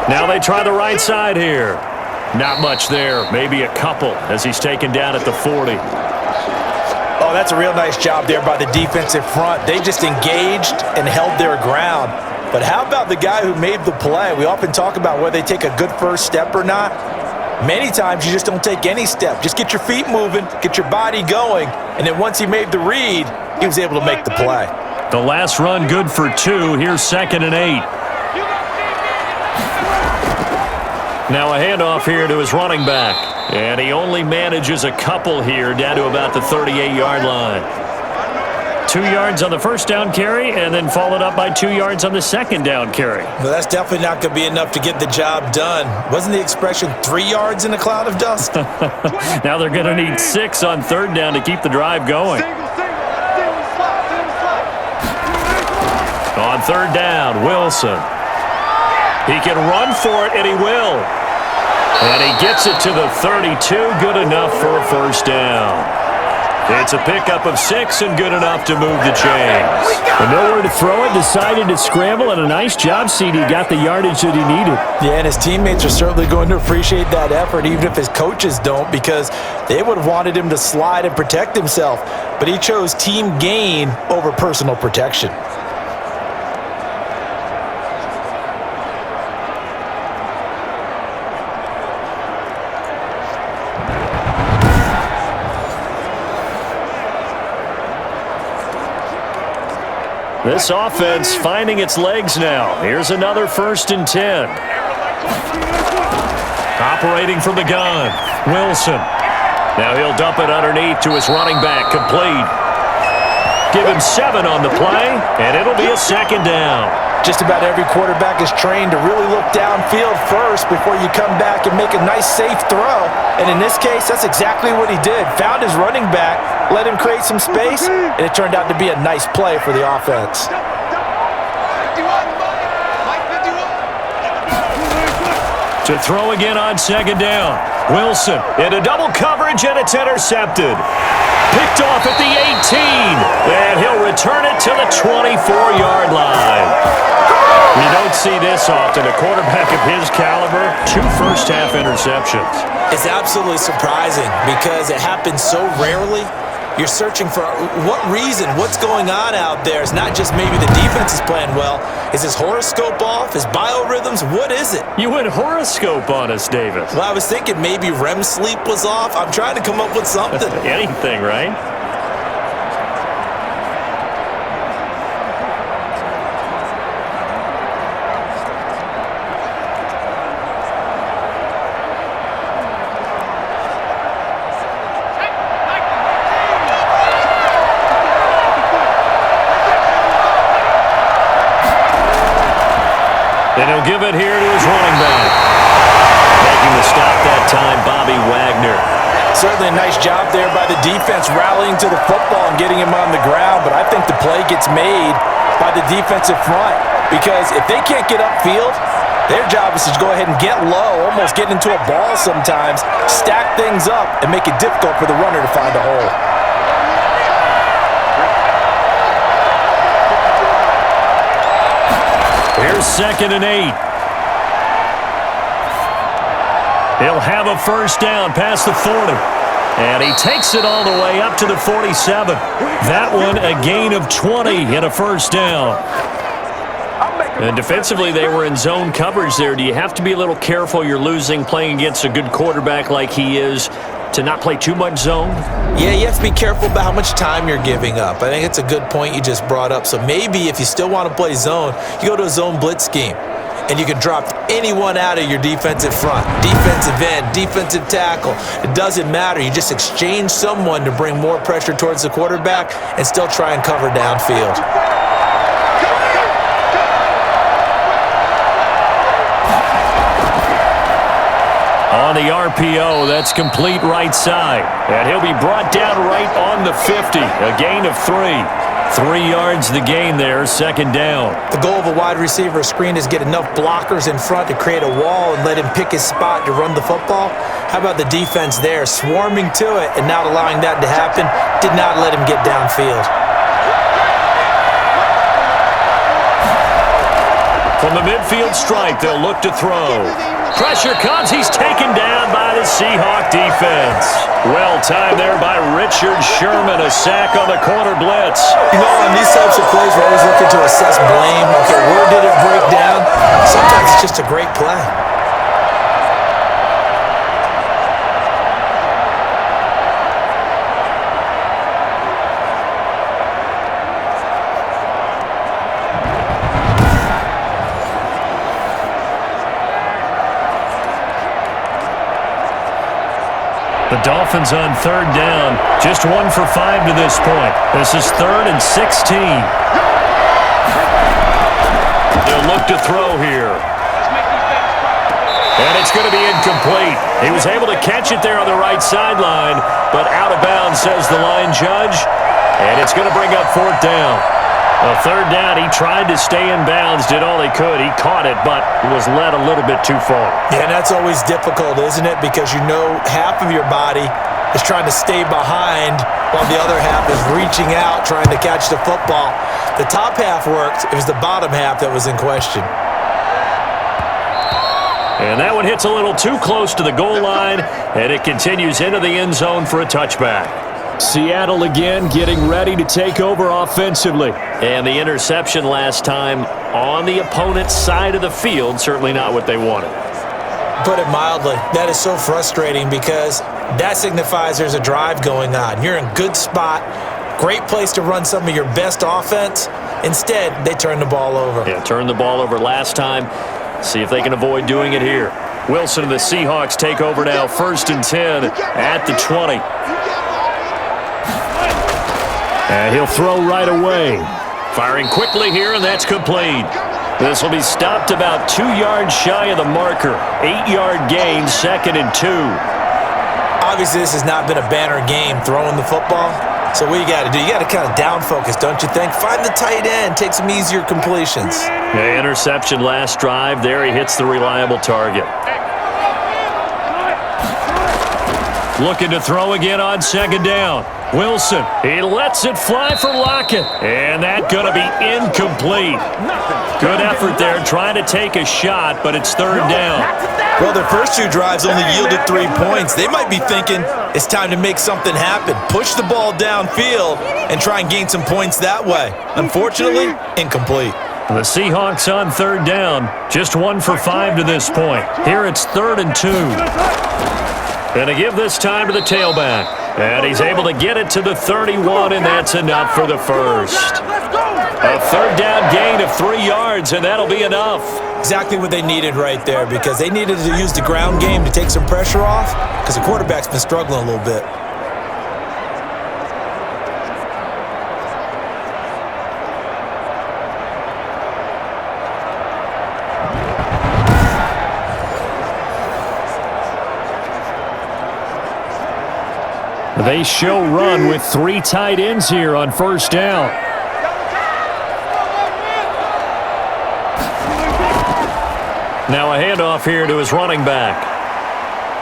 Now they try the right side here. Not much there, maybe a couple as he's taken down at the 40. Oh, that's a real nice job there by the defensive front. They just engaged and held their ground. But how about the guy who made the play? We often talk about whether they take a good first step or not. Many times you just don't take any step. Just get your feet moving, get your body going, and then once he made the read, he was able to make the play. The last run good for 2. Here's 2nd and 8. Now a handoff here to his running back. And he only manages a couple here down to about the 38-yard line. 2 yards on the first down carry and then followed up by 2 yards on the second down carry. Well, that's definitely not going to be enough to get the job done. Wasn't the expression 3 yards in a cloud of dust? Now they're going to need 6 on 3rd down to keep the drive going. On 3rd down, Wilson. He can run for it, and he will. And he gets it to the 32, good enough for a 1st down. It's a pickup of 6 and good enough to move the chains. And nowhere to throw it, decided to scramble, and a nice job, CD. Got the yardage that he needed. Yeah, and his teammates are certainly going to appreciate that effort, even if his coaches don't, because they would have wanted him to slide and protect himself. But he chose team gain over personal protection. This offense finding its legs now. Here's another 1st and 10. Operating from the gun, Wilson. Now he'll dump it underneath to his running back, complete. Give him 7 on the play, and it'll be a 2nd down. Just about every quarterback is trained to really look downfield first before you come back and make a nice, safe throw. And in this case, that's exactly what he did. Found his running back, let him create some space, and it turned out to be a nice play for the offense. To throw again on 2nd down. Wilson into double coverage, and it's intercepted. Picked off at the 18, and he'll return it to the 24-yard line. You don't see this often. A quarterback of his caliber, 2 first-half interceptions. It's absolutely surprising because it happens so rarely. You're searching for what reason, what's going on out there. It's not just maybe the defense is playing well. Is his horoscope off? His biorhythms? What is it? You went horoscope on us, David. Well, I was thinking maybe REM sleep was off. I'm trying to come up with something. Anything, right? And he'll give it here to his running back. Making the stop that time, Bobby Wagner. Certainly a nice job there by the defense rallying to the football and getting him on the ground, but I think the play gets made by the defensive front because if they can't get upfield, their job is to go ahead and get low, almost get into a ball sometimes, stack things up, and make it difficult for the runner to find a hole. Here's 2nd and 8. He'll have a 1st down past the 40. And he takes it all the way up to the 47. That one a gain of 20 and a 1st down. And defensively, they were in zone coverage there. Do you have to be a little careful you're losing playing against a good quarterback like he is to not play too much zone? Yeah, you have to be careful about how much time you're giving up. I think it's a good point you just brought up. So maybe if you still want to play zone, you go to a zone blitz scheme. And you can drop anyone out of your defensive front, defensive end, defensive tackle. It doesn't matter. You just exchange someone to bring more pressure towards the quarterback and still try and cover downfield. On the RPO, that's complete right side. And he'll be brought down right on the 50, a gain of 3. 3 yards the gain there, second down. The goal of a wide receiver screen is get enough blockers in front to create a wall and let him pick his spot to run the football. How about the defense there, swarming to it and not allowing that to happen? Did not let him get downfield. From the midfield stripe, they'll look to throw. Pressure comes. He's taken down by the Seahawk defense. Well timed there by Richard Sherman. A sack on the corner blitz. You know, on these types of plays, we're always looking to assess blame. Okay, where did it break down? Sometimes it's just a great play. The Dolphins on third down. Just 1 for 5 to this point. This is 3rd and 16. They'll look to throw here. And it's going to be incomplete. He was able to catch it there on the right sideline, but out of bounds, says the line judge. And it's going to bring up 4th down. A third down, he tried to stay in bounds, did all he could. He caught it, but was led a little bit too far. Yeah, and that's always difficult, isn't it? Because you know half of your body is trying to stay behind while the other half is reaching out, trying to catch the football. The top half worked. It was the bottom half that was in question. And that one hits a little too close to the goal line, and it continues into the end zone for a touchback. Seattle again getting ready to take over offensively. And the interception last time on the opponent's side of the field, certainly not what they wanted. Put it mildly, that is so frustrating because that signifies there's a drive going on. You're in a good spot, great place to run some of your best offense. Instead, they turn the ball over. Yeah, turned the ball over last time. See if they can avoid doing it here. Wilson and the Seahawks take over now, 1st and 10 at the 20. And he'll throw right away. Firing quickly here, and that's complete. This will be stopped about 2 yards shy of the marker. 8-yard gain, 2nd and 2. Obviously, this has not been a banner game throwing the football. So what you got to do, you got to kind of down focus, don't you think? Find the tight end, take some easier completions. Yeah, interception last drive. There he hits the reliable target. Looking to throw again on 2nd down. Wilson, he lets it fly for Lockett. And that's going to be incomplete. Good effort there trying to take a shot, but it's 3rd down. Well, their first 2 drives only yielded 3 points. They might be thinking it's time to make something happen. Push the ball downfield and try and gain some points that way. Unfortunately, incomplete. The Seahawks on 3rd down. Just 1 for 5 to this point. Here it's 3rd and 2. Going to give this time to the tailback. And he's able to get it to the 31, and that's enough for the first. A 3rd down gain of 3 yards, and that'll be enough. Exactly what they needed right there because they needed to use the ground game to take some pressure off because the quarterback's been struggling a little bit. They show run with 3 tight ends here on 1st down. Now a handoff here to his running back.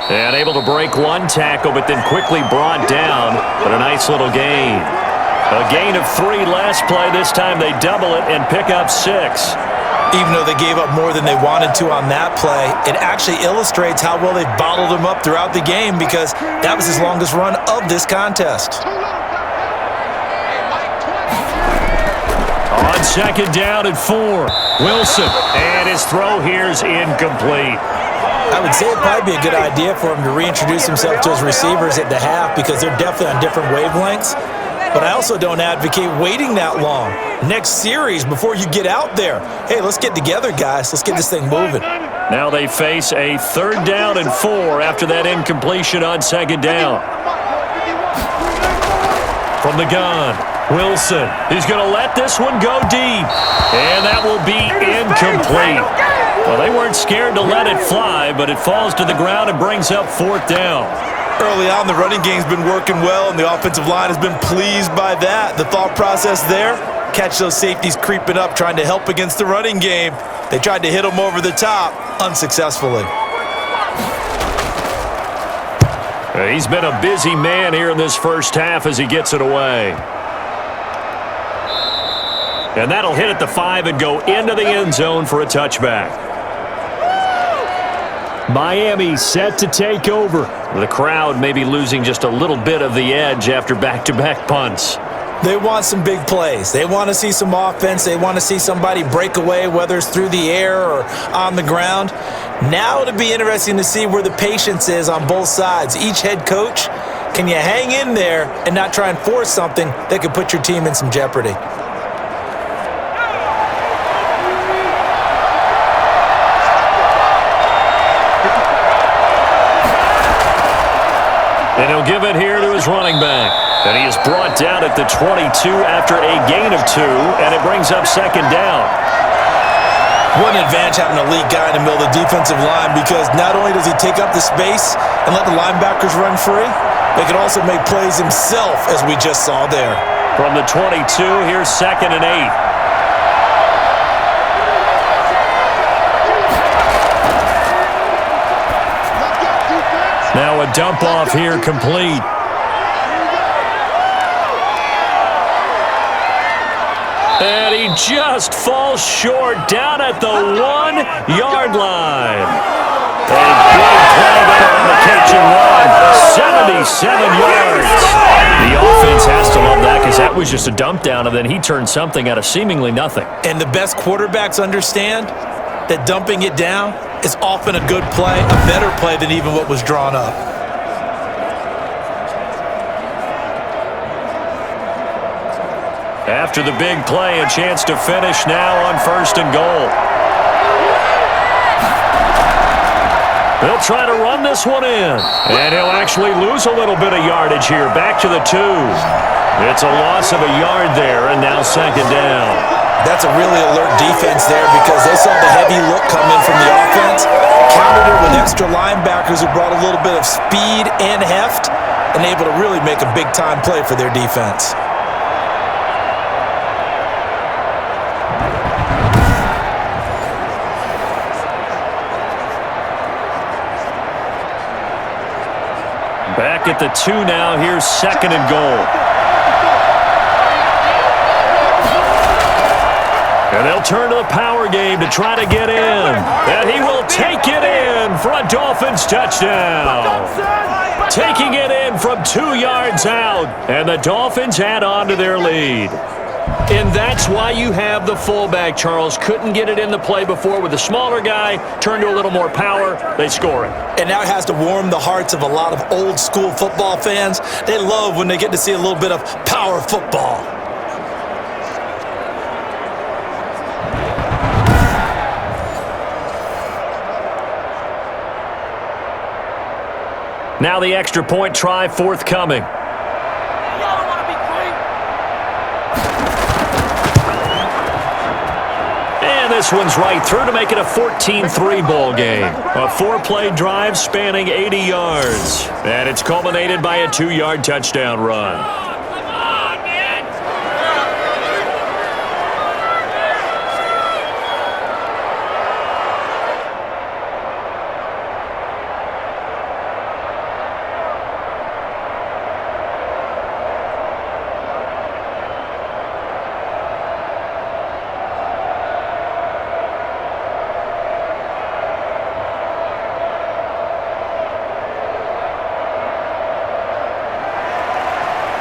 And able to break 1 tackle, but then quickly brought down. But a nice little gain. A gain of 3 last play. This time they double it and pick up 6. Even though they gave up more than they wanted to on that play, it actually illustrates how well they've bottled them up throughout the game because that was his longest run of this contest. On 2nd down and 4, Wilson, and his throw here's incomplete. I would say it'd probably be a good idea for him to reintroduce himself to his receivers at the half because they're definitely on different wavelengths. But I also don't advocate waiting that long. Next series before you get out there. Hey, let's get together, guys. Let's get this thing moving. Now they face a 3rd down and 4 after that incompletion on 2nd down. From the gun, Wilson. He's going to let this one go deep. And that will be incomplete. Well, they weren't scared to let it fly, but it falls to the ground and brings up 4th down. Early on, the running game's been working well, and the offensive line has been pleased by that. The thought process there, catch those safeties creeping up, trying to help against the running game. They tried to hit them over the top, unsuccessfully. He's been a busy man here in this first half as he gets it away. And that'll hit at the 5 and go into the end zone for a touchback. Miami set to take over. The crowd may be losing just a little bit of the edge after back-to-back punts. They want some big plays. They want to see some offense. They want to see somebody break away, whether it's through the air or on the ground. Now it'll be interesting to see where the patience is on both sides. Each head coach, can you hang in there and not try and force something that could put your team in some jeopardy? And he'll give it here to his running back. And he is brought down at the 22 after a gain of 2, and it brings up second down. What an advantage having an elite guy in the middle of the defensive line, because not only does he take up the space and let the linebackers run free, but he can also make plays himself, as we just saw there. From the 22, here's 2nd and 8. Now a dump off here complete. And he just falls short down at the 1-yard line. A big play there on the catch and run. 77 yards. The offense has to love that because that was just a dump down, and then he turned something out of seemingly nothing. And the best quarterbacks understand that dumping it down is often a good play, a better play than even what was drawn up. After the big play, a chance to finish now on 1st and goal. They'll try to run this one in, and he'll actually lose a little bit of yardage here. Back to the 2. It's a loss of a yard there, and now 2nd down. That's a really alert defense there, because they saw the heavy look come in from the offense, countered it with extra linebackers who brought a little bit of speed and heft, and able to really make a big-time play for their defense. Back at the 2 now. Here's 2nd and goal. And they'll turn to the power game to try to get in. And he will take it in for a Dolphins touchdown. Taking it in from 2 yards out. And the Dolphins add on to their lead. And that's why you have the fullback, Charles. Couldn't get it in the play before with the smaller guy. Turned to a little more power. They score it. And now it has to warm the hearts of a lot of old-school football fans. They love when they get to see a little bit of power football. Now the extra point try forthcoming. And this one's right through to make it a 14-3 ball game. A 4-play drive spanning 80 yards. And it's culminated by a 2-yard touchdown run.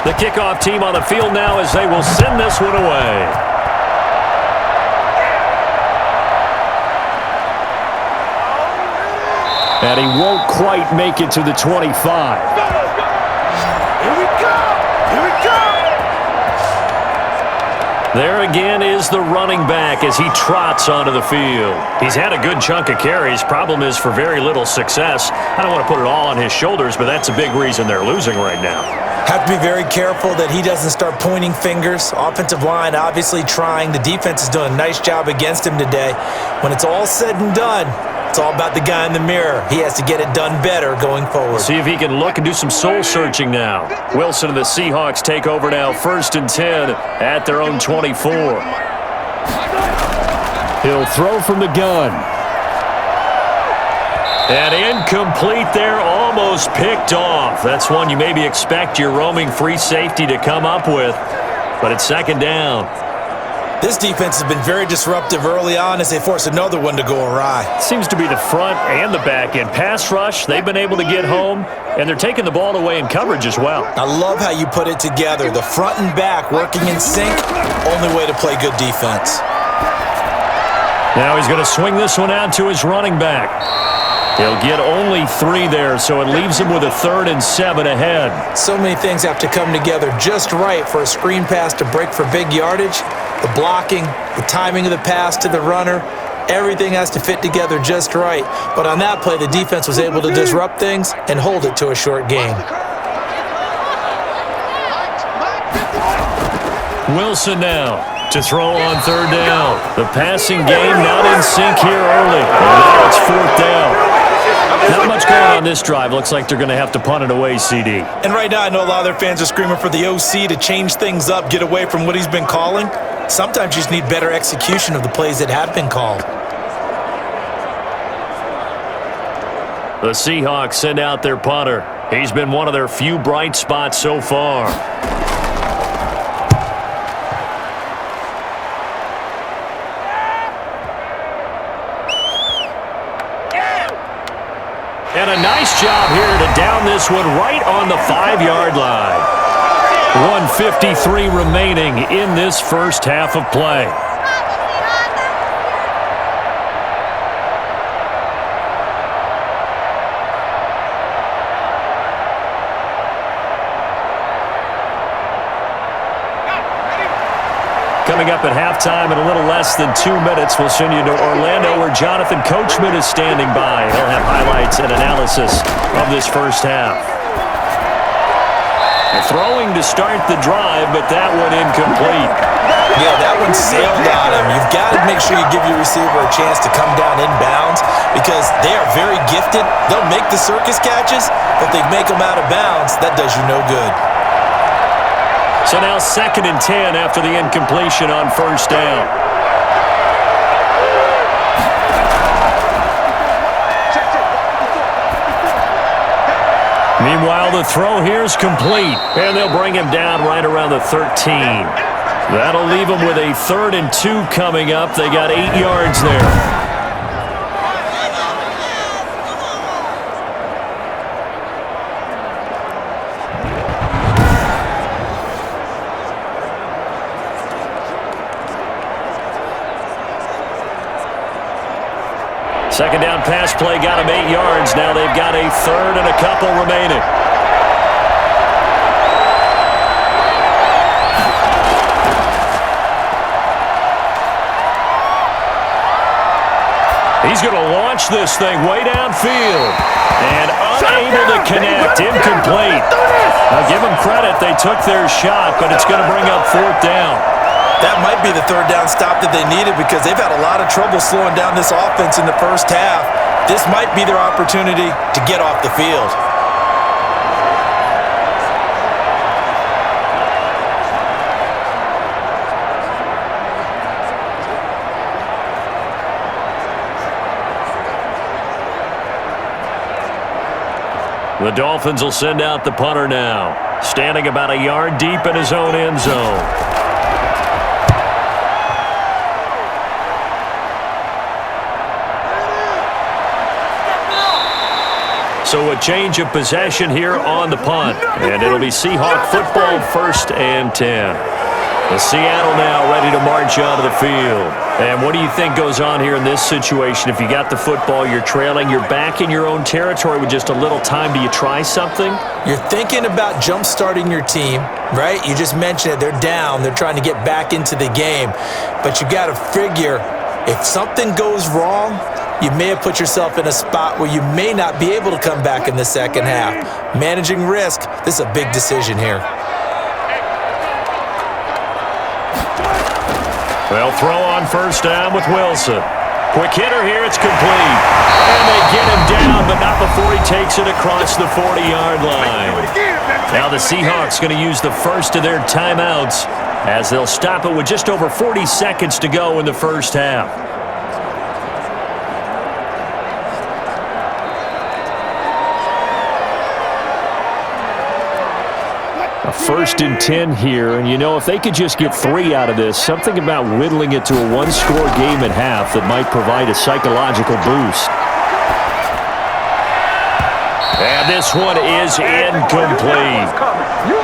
The kickoff team on the field now as they will send this one away. And he won't quite make it to the 25. Here we go! Here we go! There again is the running back as he trots onto the field. He's had a good chunk of carries. Problem is for very little success. I don't want to put it all on his shoulders, but that's a big reason they're losing right now. Have to be very careful that he doesn't start pointing fingers. Offensive line obviously trying. The defense is doing a nice job against him today. When it's all said and done, It's all about the guy in the mirror. He has to get it done better going forward. See if he can look and do some soul-searching now. Wilson and the Seahawks take over now, 1st and 10 at their own 24. He'll throw from the gun. And incomplete there, almost picked off. That's one you maybe expect your roaming free safety to come up with, but it's 2nd down. This defense has been very disruptive early on as they force another one to go awry. Seems to be the front and the back end. Pass rush, they've been able to get home, and they're taking the ball away in coverage as well. I love how you put it together. The front and back working in sync, only way to play good defense. Now he's going to swing this one out to his running back. He'll get only 3 there, so it leaves him with a 3rd and 7 ahead. So many things have to come together just right for a screen pass to break for big yardage. The blocking, the timing of the pass to the runner, everything has to fit together just right. But on that play, the defense was able to disrupt things and hold it to a short gain. Wilson now to throw on 3rd down. The passing game not in sync here early. And now it's 4th down. Not much going on this drive. Looks like they're going to have to punt it away, CD. And right now, I know a lot of their fans are screaming for the OC to change things up, get away from what he's been calling. Sometimes you just need better execution of the plays that have been called. The Seahawks send out their punter. He's been one of their few bright spots so far. And a nice job here to down this one right on the 5-yard line. 1:53 remaining in this first half of play. Coming up at halftime in a little less than 2 minutes, we'll send you to Orlando where Jonathan Coachman is standing by. He'll have highlights and analysis of this first half. Throwing to start the drive, but that one incomplete. Yeah, that one sailed on him. You've got to make sure you give your receiver a chance to come down inbounds because they are very gifted. They'll make the circus catches, but they make them out of bounds. That does you no good. So now 2nd and 10 after the incompletion on 1st down. Meanwhile, the throw here is complete, and they'll bring him down right around the 13. That'll leave him with a 3rd and 2 coming up. They got 8 yards there. Second down pass play got him 8 yards. Now they've got a 3rd and a couple remaining. He's going to launch this thing way downfield. And unable to connect. Incomplete. Now give them credit. They took their shot, but it's going to bring up 4th down. That might be the 3rd down stop that they needed because they've had a lot of trouble slowing down this offense in the first half. This might be their opportunity to get off the field. The Dolphins will send out the punter now, standing about a yard deep in his own end zone. So a change of possession here on the punt. And it'll be Seahawk football 1st and 10. The Seattle now ready to march onto the field. And what do you think goes on here in this situation? If you got the football, you're trailing, you're back in your own territory with just a little time. Do you try something? You're thinking about jump-starting your team, right? You just mentioned it. They're down. They're trying to get back into the game. But you got to figure if something goes wrong, you may have put yourself in a spot where you may not be able to come back in the second half. Managing risk, this is a big decision here. Well, throw on 1st down with Wilson. Quick hitter here, it's complete. And they get him down, but not before he takes it across the 40-yard line. Now the Seahawks going to use the first of their timeouts as they'll stop it with just over 40 seconds to go in the first half. A 1st and 10 here, and you know, if they could just get 3 out of this, something about whittling it to a one-score game at half that might provide a psychological boost. And this one is incomplete.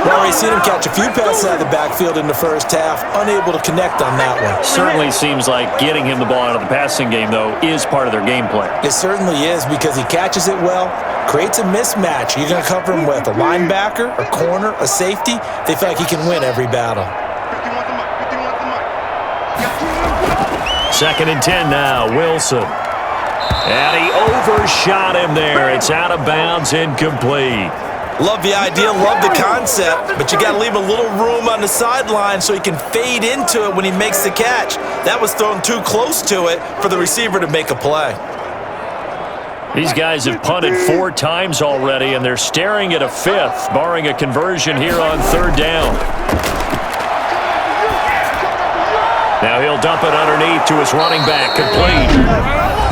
Well, we've seen him catch a few passes out of the backfield in the first half, unable to connect on that one. Certainly seems like getting him the ball out of the passing game, though, is part of their game plan. It certainly is because he catches it well, creates a mismatch. You're going to cover him with a linebacker, a corner, a safety. They feel like he can win every battle. 2nd and 10 now, Wilson. And he overshot him there. It's out of bounds, incomplete. Love the idea, love the concept, but you got to leave a little room on the sideline so he can fade into it when he makes the catch. That was thrown too close to it for the receiver to make a play. These guys have punted 4 times already, and they're staring at a 5th, barring a conversion here on 3rd down. Now he'll dump it underneath to his running back, complete.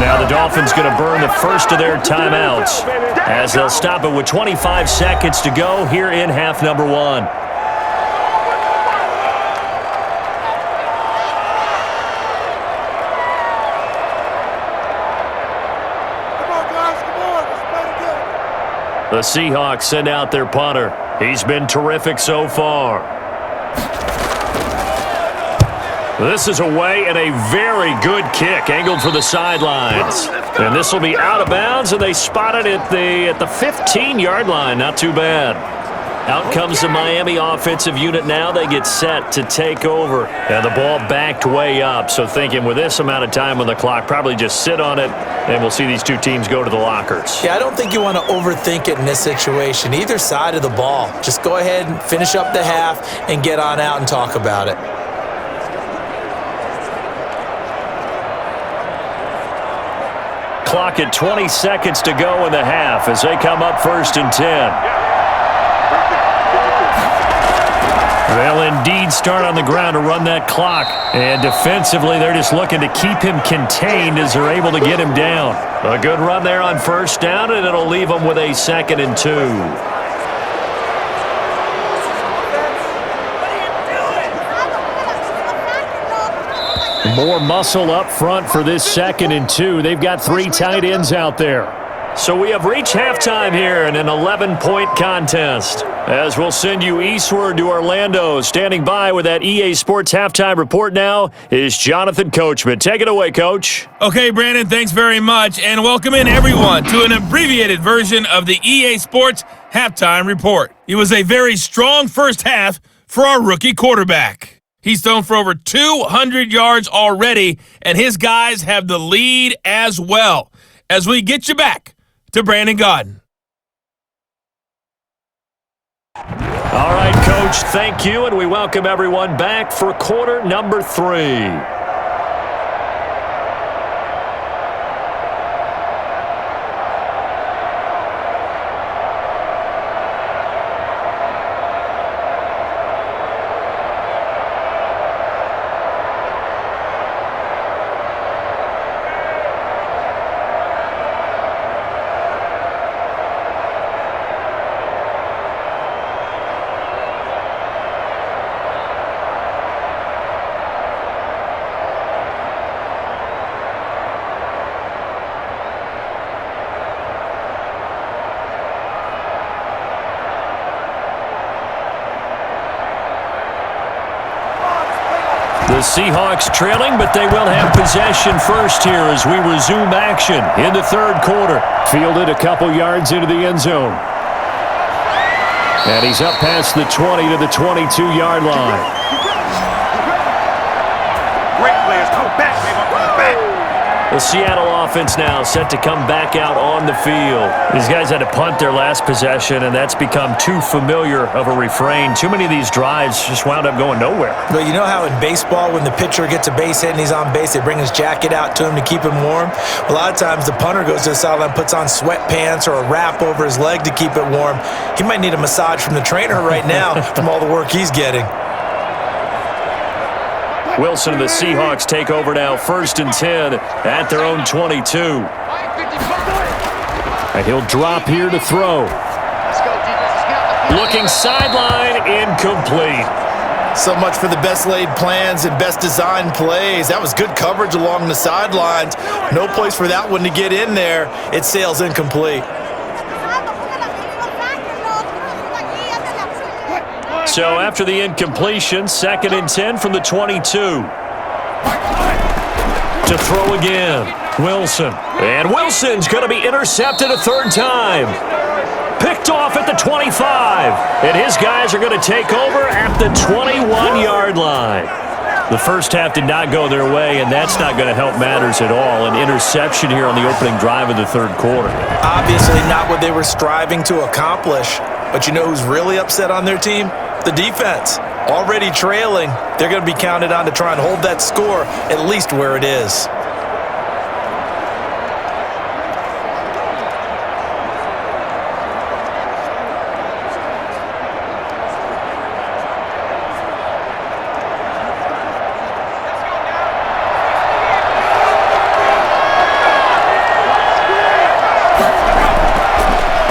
Now the Dolphins going to burn the first of their timeouts as they'll stop it with 25 seconds to go here in half number 1. The Seahawks send out their punter. He's been terrific so far. This is away and a very good kick, angled for the sidelines. And this will be out of bounds, and they spot it at the 15-yard line. Not too bad. Out comes the Miami offensive unit now. They get set to take over. And the ball backed way up. So thinking with this amount of time on the clock, probably just sit on it, and we'll see these two teams go to the lockers. Yeah, I don't think you want to overthink it in this situation. Either side of the ball. Just go ahead and finish up the half and get on out and talk about it. Clock at 20 seconds to go in the half as they come up 1st and 10. They'll indeed start on the ground to run that clock. And defensively, they're just looking to keep him contained as they're able to get him down. A good run there on 1st down, and it'll leave them with a 2nd and 2. More muscle up front for this 2nd and 2. They've got 3 tight ends out there. So we have reached halftime here in an 11-point contest. As we'll send you eastward to Orlando. Standing by with that EA Sports halftime report now is Jonathan Coachman. Take it away, Coach. Okay, Brandon, thanks very much. And welcome in, everyone, to an abbreviated version of the EA Sports halftime report. It was a very strong first half for our rookie quarterback. He's thrown for over 200 yards already, and his guys have the lead as well. As we get you back to Brandon Gaudin. All right, Coach, thank you, and we welcome everyone back for quarter number 3. The Seahawks trailing, but they will have possession first here as we resume action in the 3rd quarter. Fielded a couple yards into the end zone. And he's up past the 20 to the 22-yard line. Great players, come back, baby, come back. The Seattle offense now set to come back out on the field. These guys had to punt their last possession, and that's become too familiar of a refrain. Too many of these drives just wound up going nowhere. But you know how in baseball, when the pitcher gets a base hit and he's on base, they bring his jacket out to him to keep him warm? A lot of times the punter goes to the sideline, puts on sweatpants or a wrap over his leg to keep it warm. He might need a massage from the trainer right now from all the work he's getting. Wilson and the Seahawks take over now, 1st and 10 at their own 22. And he'll drop here to throw. Looking sideline, incomplete. So much for the best laid plans and best designed plays. That was good coverage along the sidelines. No place for that one to get in there. It sails incomplete. So after the incompletion, 2nd and 10 from the 22. To throw again, Wilson. And Wilson's going to be intercepted a 3rd time. Picked off at the 25. And his guys are going to take over at the 21-yard line. The first half did not go their way, and that's not going to help matters at all. An interception here on the opening drive of the 3rd quarter. Obviously not what they were striving to accomplish. But you know who's really upset on their team? The defense. Already trailing. They're going to be counted on to try and hold that score at least where it is.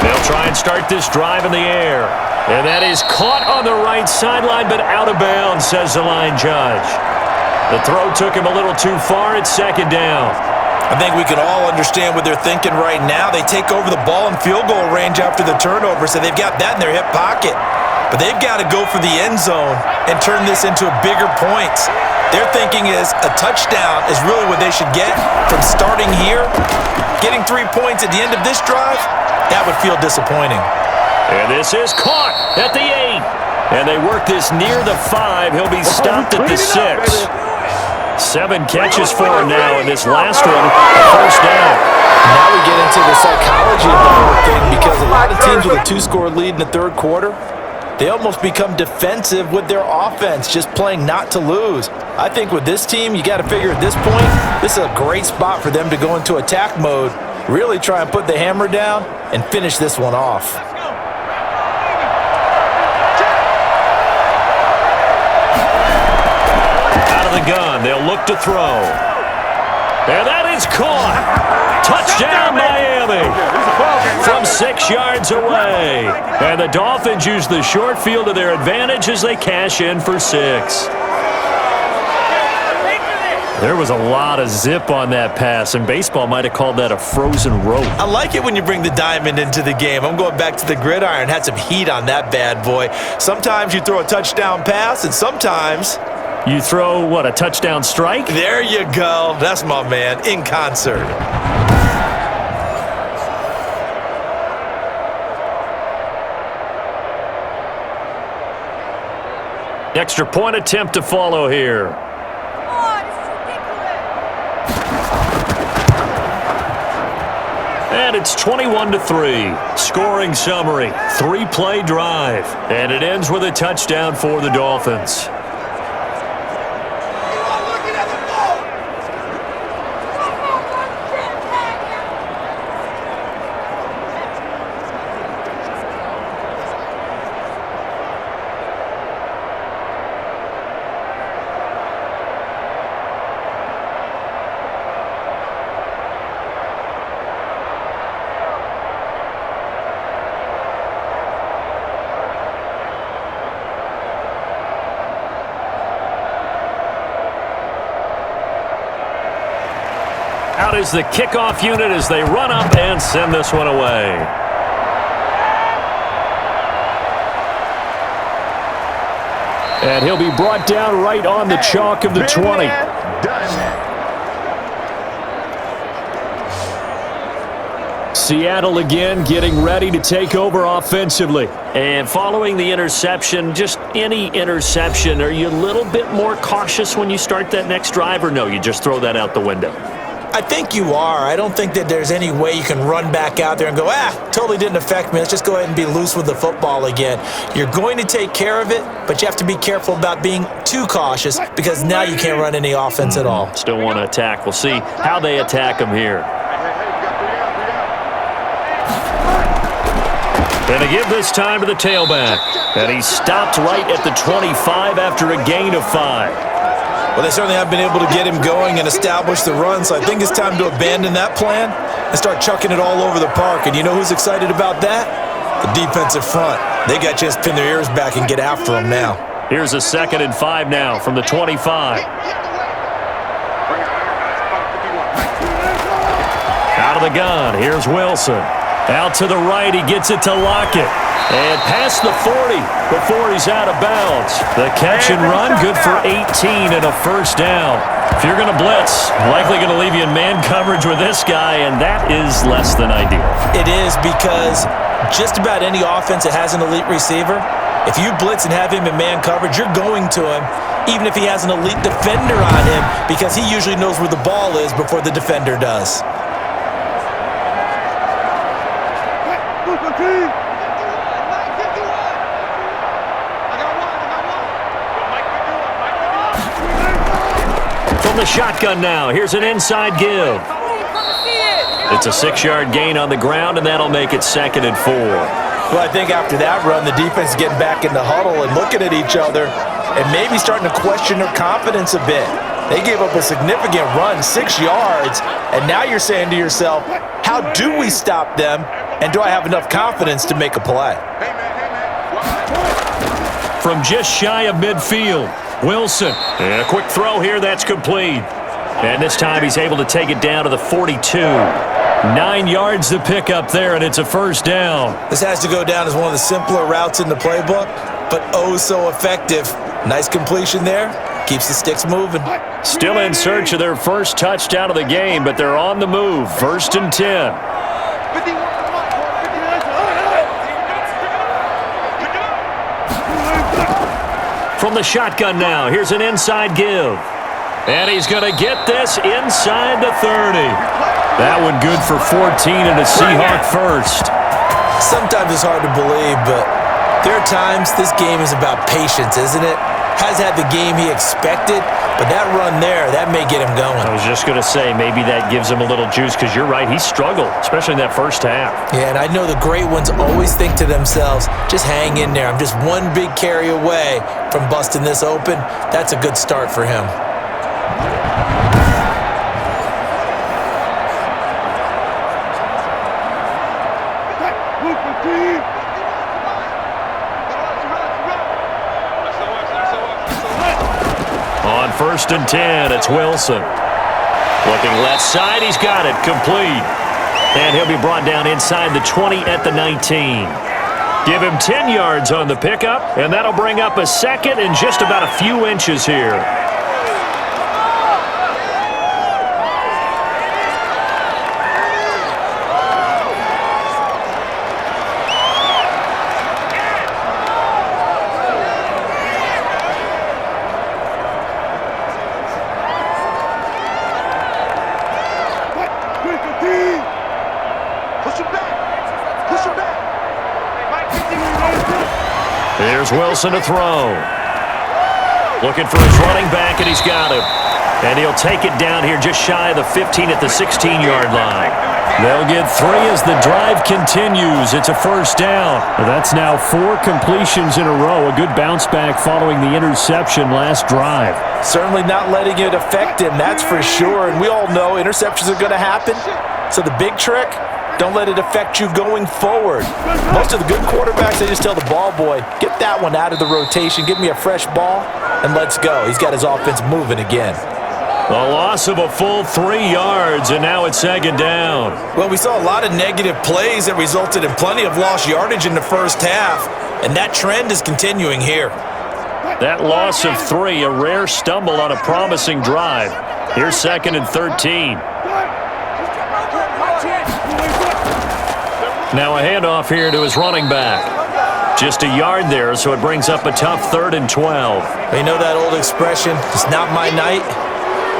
They'll try and start this drive in the air. And that is caught on the right sideline, but out of bounds, says the line judge. The throw took him a little too far. It's 2nd down. I think we can all understand what they're thinking right now. They take over the ball in field goal range after the turnover, so they've got that in their hip pocket. But they've got to go for the end zone and turn this into a bigger points. Their thinking is a touchdown is really what they should get from starting here. Getting 3 points at the end of this drive, that would feel disappointing. And this is caught at the 8. And they work this near the 5. He'll be stopped at the 6. 7 catches for him now, and this last one, a 1st down. Now we get into the psychology of the whole thing, because a lot of teams with a 2-score lead in the 3rd quarter, they almost become defensive with their offense, just playing not to lose. I think with this team, you got to figure at this point, this is a great spot for them to go into attack mode, really try and put the hammer down and finish this one off. The gun. They'll look to throw. And that is caught. Touchdown, Miami. From 6 yards away. And the Dolphins use the short field to their advantage as they cash in for 6. There was a lot of zip on that pass, and baseball might have called that a frozen rope. I like it when you bring the diamond into the game. I'm going back to the gridiron. Had some heat on that bad boy. Sometimes you throw a touchdown pass, and sometimes you throw, what, a touchdown strike? There you go. That's my man, in concert. Extra point attempt to follow here. And it's 21-3. Scoring summary, 3-play drive. And it ends with a touchdown for the Dolphins. Out is the kickoff unit as they run up and send this one away. And he'll be brought down right on the chalk of the 20. Seattle again getting ready to take over offensively. And following the interception, just any interception, are you a little bit more cautious when you start that next drive, or no, you just throw that out the window? I think you are. I don't think that there's any way you can run back out there and go, totally didn't affect me. Let's just go ahead and be loose with the football again. You're going to take care of it, but you have to be careful about being too cautious because now you can't run any offense at all. Still want to attack. We'll see how they attack him here. And to give this time to the tailback. And he stopped right at the 25 after a gain of 5. Well, they certainly have been able to get him going and establish the run, so I think it's time to abandon that plan and start chucking it all over the park. And you know who's excited about that? The defensive front. They got a chance to pin their ears back and get after him now. Here's a 2nd and 5 now from the 25. Out of the gun, here's Wilson. Out to the right, he gets it to Lockett. And past the 40 before he's out of bounds. The catch and run, good for 18 and a first down. If you're going to blitz, likely going to leave you in man coverage with this guy, and that is less than ideal. It is because just about any offense that has an elite receiver, if you blitz and have him in man coverage, you're going to him, even if he has an elite defender on him, because he usually knows where the ball is before the defender does. From the shotgun now, here's an inside give. It's a 6-yard gain on the ground, and that'll make it 2nd and 4. Well, I think after that run, the defense is getting back in the huddle and looking at each other and maybe starting to question their confidence a bit. They gave up a significant run, 6 yards, and now you're saying to yourself, how do we stop them, and do I have enough confidence to make a play? From just shy of midfield, Wilson. And a quick throw here, that's complete. And this time he's able to take it down to the 42. 9 yards to pick up there, and it's a first down. This has to go down as one of the simpler routes in the playbook, but oh so effective. Nice completion there. Keeps the sticks moving. Still in search of their first touchdown of the game, but they're on the move. 1st and 10. From the shotgun now, here's an inside give. And he's going to get this inside the 30. That one good for 14 and a Seahawk first. Sometimes it's hard to believe, but there are times this game is about patience, isn't it? Has had the game he expected, but that run there, that may get him going. I was just going to say, maybe that gives him a little juice, because you're right, he struggled, especially in that first half. Yeah, and I know the great ones always think to themselves, just hang in there. I'm just one big carry away from busting this open. That's a good start for him. On 1st and 10, it's Wilson. Looking left side, he's got it, complete. And he'll be brought down inside the 20 at the 19. Give him 10 yards on the pickup, and that'll bring up a 2nd and just about a few inches here. Here's Wilson to throw. Looking for his running back, and he's got him. And he'll take it down here just shy of the 15 at the 16-yard line. They'll get 3 as the drive continues. It's a first down. That's now 4 completions in a row. A good bounce back following the interception last drive. Certainly not letting it affect him, that's for sure. And we all know interceptions are going to happen. So the big trick, don't let it affect you going forward. Most of the good quarterbacks, they just tell the ball boy, get that one out of the rotation, give me a fresh ball, and let's go. He's got his offense moving again. A loss of a full 3 yards, and now it's 2nd down. Well, we saw a lot of negative plays that resulted in plenty of lost yardage in the first half, and that trend is continuing here. That loss of 3, a rare stumble on a promising drive. Here's 2nd and 13. Now a handoff here to his running back. Just a yard there, so it brings up a tough 3rd and 12. You know that old expression, it's not my night?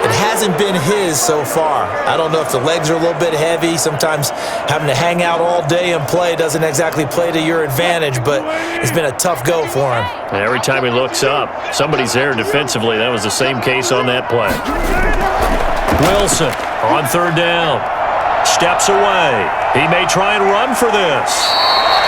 It hasn't been his so far. I don't know if the legs are a little bit heavy. Sometimes having to hang out all day and play doesn't exactly play to your advantage, but it's been a tough go for him. Every time he looks up, somebody's there defensively. That was the same case on that play. Wilson on third down. Steps away. He may try and run for this.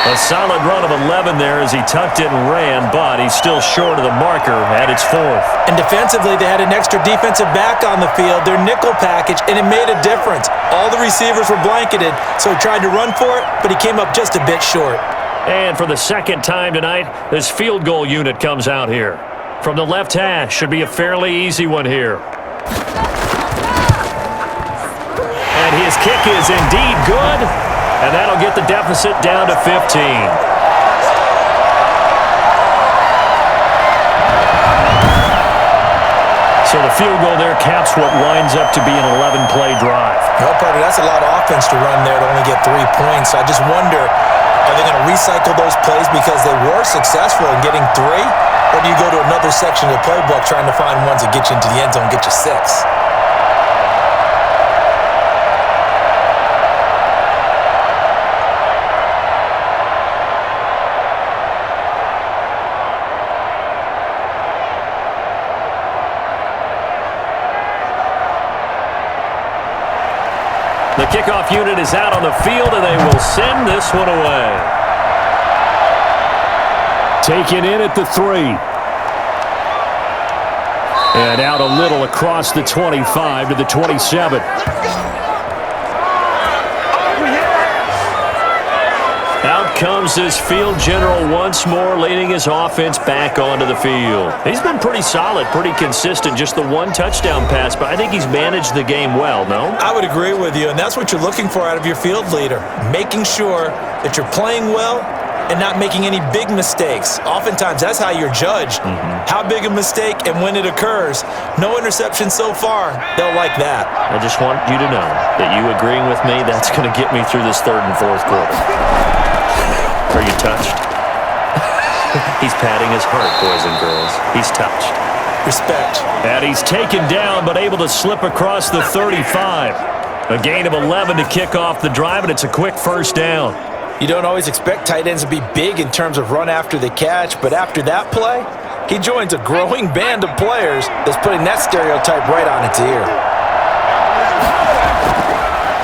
A solid run of 11 there as he tucked it and ran, but he's still short of the marker at its fourth. And defensively, they had an extra defensive back on the field, their nickel package, and it made a difference. All the receivers were blanketed, so he tried to run for it, but he came up just a bit short. And for the second time tonight, this field goal unit comes out here. From the left hash, should be a fairly easy one here. And his kick is indeed good. And that'll get the deficit down to 15. So the field goal there caps what winds up to be an 11-play drive. No, partner, that's a lot of offense to run there to only get 3 points. I just wonder, are they going to recycle those plays because they were successful in getting 3? Or do you go to another section of the playbook trying to find ones that get you into the end zone and get you 6? The kickoff unit is out on the field, and they will send this one away. Taken in at the 3. And out a little across the 25 to the 27. Out comes this field general once more, leading his offense back onto the field. He's been pretty solid, pretty consistent, just the 1 touchdown pass, but I think he's managed the game well, no? I would agree with you, and that's what you're looking for out of your field leader, making sure that you're playing well and not making any big mistakes. Oftentimes, that's how you're judged. How big a mistake and when it occurs. No interception so far. They'll like that. I just want you to know that you agreeing with me, that's going to get me through this 3rd and 4th quarter. Are you touched? He's patting his heart, boys and girls. He's touched. Respect. And he's taken down, but able to slip across the 35. A gain of 11 to kick off the drive, and it's a quick first down. You don't always expect tight ends to be big in terms of run after the catch, but after that play, he joins a growing band of players that's putting that stereotype right on its ear.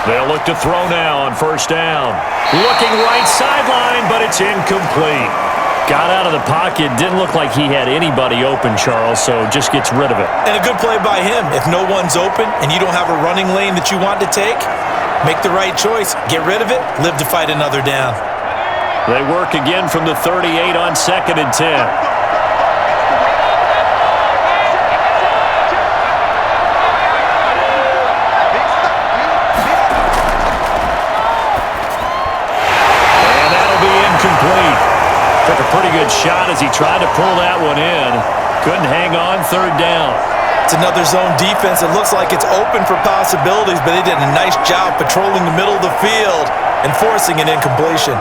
They'll look to throw now on first down. Looking right sideline, but it's incomplete. Got out of the pocket. Didn't look like he had anybody open, Charles, so just gets rid of it. And a good play by him. If no one's open and you don't have a running lane that you want to take, make the right choice. Get rid of it. Live to fight another down. They work again from the 38 on 2nd and 10. Took a pretty good shot as he tried to pull that one in. Couldn't hang on 3rd down. It's another zone defense. It looks like it's open for possibilities, but they did a nice job patrolling the middle of the field and forcing an incompletion.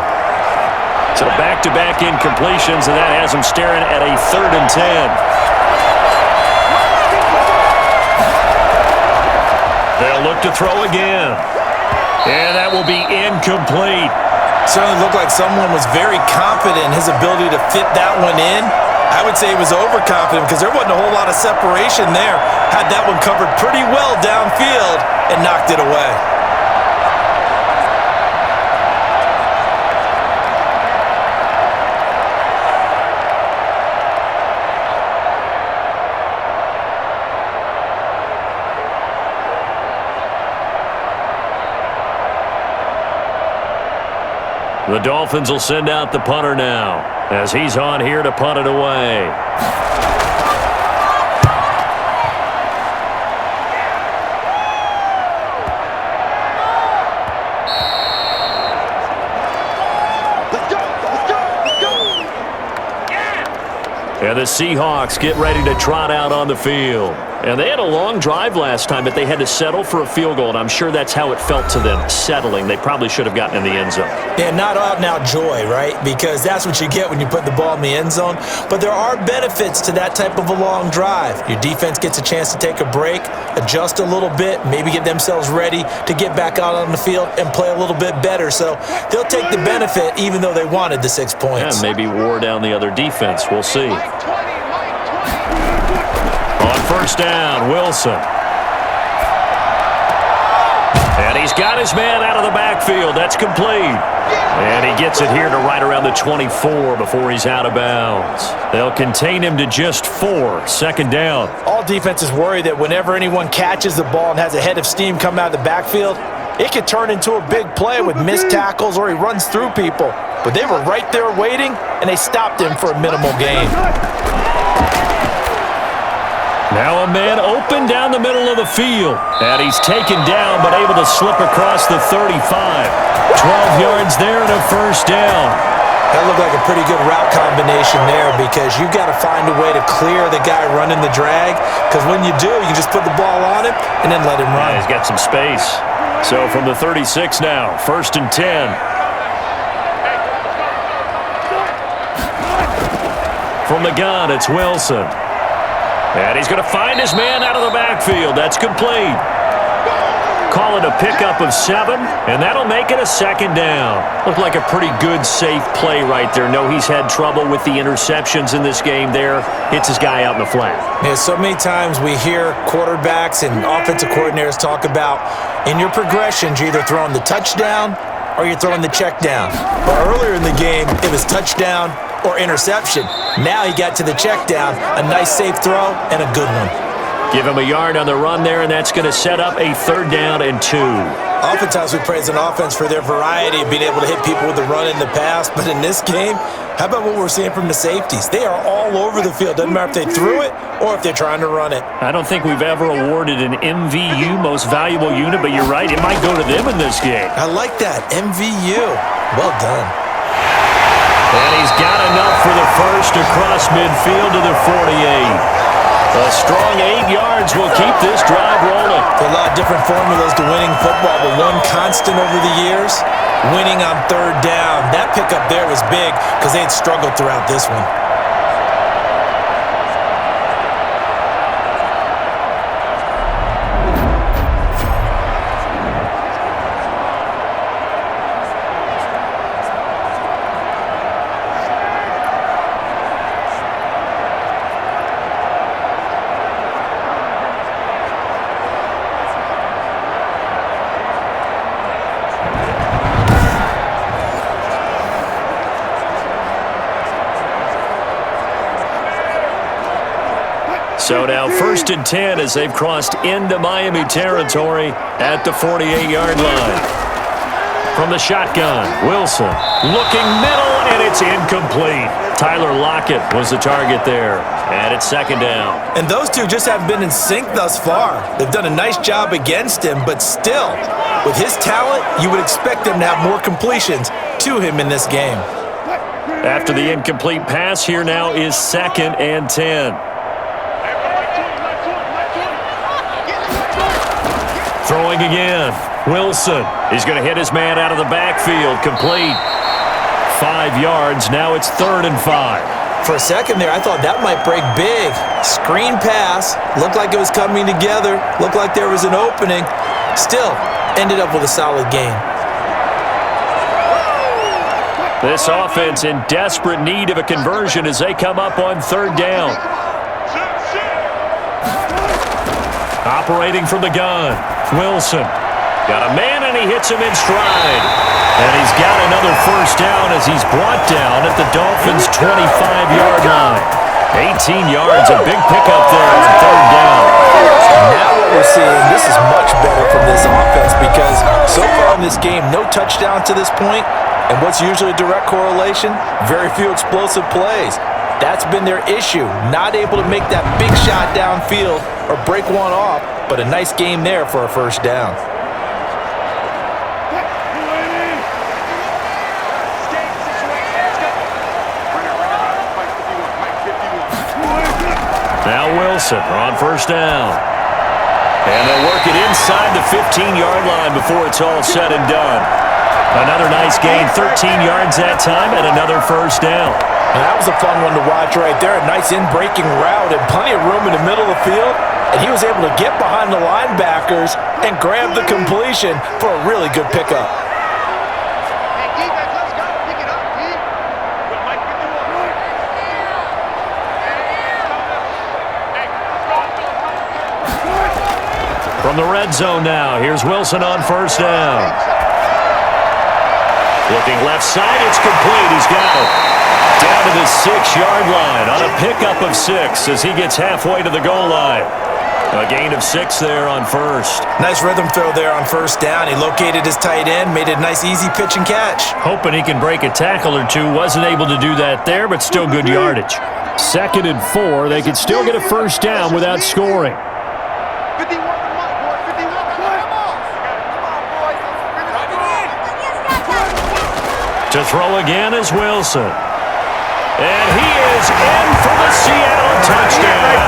So back-to-back incompletions, and that has him staring at a 3rd and 10. They'll look to throw again. And that will be incomplete. Certainly looked like someone was very confident in his ability to fit that one in. I would say he was overconfident because there wasn't a whole lot of separation there. Had that one covered pretty well downfield and knocked it away. The Dolphins will send out the punter now as he's on here to punt it away. And the Seahawks get ready to trot out on the field. And they had a long drive last time, but they had to settle for a field goal, and I'm sure that's how it felt to them, settling. They probably should have gotten in the end zone. Yeah, not out-and-out joy, right? Because that's what you get when you put the ball in the end zone. But there are benefits to that type of a long drive. Your defense gets a chance to take a break, adjust a little bit, maybe get themselves ready to get back out on the field and play a little bit better. So they'll take the benefit even though they wanted the 6 points. Yeah, maybe wore down the other defense. We'll see. On first down, Wilson. And he's got his man out of the backfield. That's complete. And he gets it here to right around the 24 before he's out of bounds. They'll contain him to just 4. Second down. All defenses worry that whenever anyone catches the ball and has a head of steam come out of the backfield, it could turn into a big play with missed tackles or he runs through people. But they were right there waiting, and they stopped him for a minimal gain. Now a man open down the middle of the field. And he's taken down but able to slip across the 35. 12 yards there and a first down. That looked like a pretty good route combination there because you've got to find a way to clear the guy running the drag because when you do, you just put the ball on him and then let him run. Yeah, he's got some space. So from the 36 now, first and 10. From the gun, it's Wilson. And he's going to find his man out of the backfield. That's complete. Call it a pickup of 7, and that'll make it a second down. Looked like a pretty good, safe play right there. No, he's had trouble with the interceptions in this game there. Hits his guy out in the flat. Yeah, so many times we hear quarterbacks and offensive coordinators talk about in your progressions, you're either throwing the touchdown or you're throwing the check down. But earlier in the game, it was touchdown or interception. Now he got to the check down, a nice safe throw and a good one. Give him a yard on the run there, and that's going to set up a third down and 2. Oftentimes we praise an offense for their variety of being able to hit people with the run in the pass, but in this game, how about what we're seeing from the safeties? They are all over the field. Doesn't matter if they threw it or if they're trying to run it. I don't think we've ever awarded an MVU, most valuable unit, but you're right, it might go to them in this game. I like that, MVU. Well done. And he's got enough for the first across midfield to the 48. A strong 8 yards will keep this drive rolling. There are a lot of different formulas to winning football, but one constant over the years, winning on third down. That pickup there was big because they had struggled throughout this one. So now first and 10 as they've crossed into Miami territory at the 48-yard line. From the shotgun, Wilson looking middle, and it's incomplete. Tyler Lockett was the target there, and it's second down. And those two just haven't been in sync thus far. They've done a nice job against him, but still, with his talent, you would expect him to have more completions to him in this game. After the incomplete pass, here now is second and 10. Throwing again. Wilson. He's going to hit his man out of the backfield. Complete. 5 yards. Now it's third and 5. For a second there, I thought that might break big. Screen pass. Looked like it was coming together. Looked like there was an opening. Still, ended up with a solid game. This offense in desperate need of a conversion as they come up on third down. Operating from the gun. Wilson. Got a man, and he hits him in stride. And he's got another first down as he's brought down at the Dolphins' 25-yard line. 18 yards, a big pickup there on third down. Now what we're seeing, this is much better from this offense because so far in this game, no touchdown to this point. And what's usually a direct correlation? Very few explosive plays. That's been their issue, not able to make that big shot downfield or break one off, but a nice game there for a first down. Now Wilson on first down. And they'll work it inside the 15-yard line before it's all said and done. Another nice gain, 13 yards that time, and another first down. And that was a fun one to watch right there. A nice in-breaking route and plenty of room in the middle of the field. And he was able to get behind the linebackers and grab the completion for a really good pickup. From the red zone now, here's Wilson on first down. Looking left side, it's complete. He's got it. Down to the 6-yard line on a pickup of 6 as he gets halfway to the goal line. A gain of 6 there on first. Nice rhythm throw there on first down. He located his tight end, made it a nice easy pitch and catch. Hoping he can break a tackle or two. Wasn't able to do that there, but still good yardage. 2nd and 4. They could still get a first down without scoring. To throw again is Wilson. And he is in for the Seattle touchdown.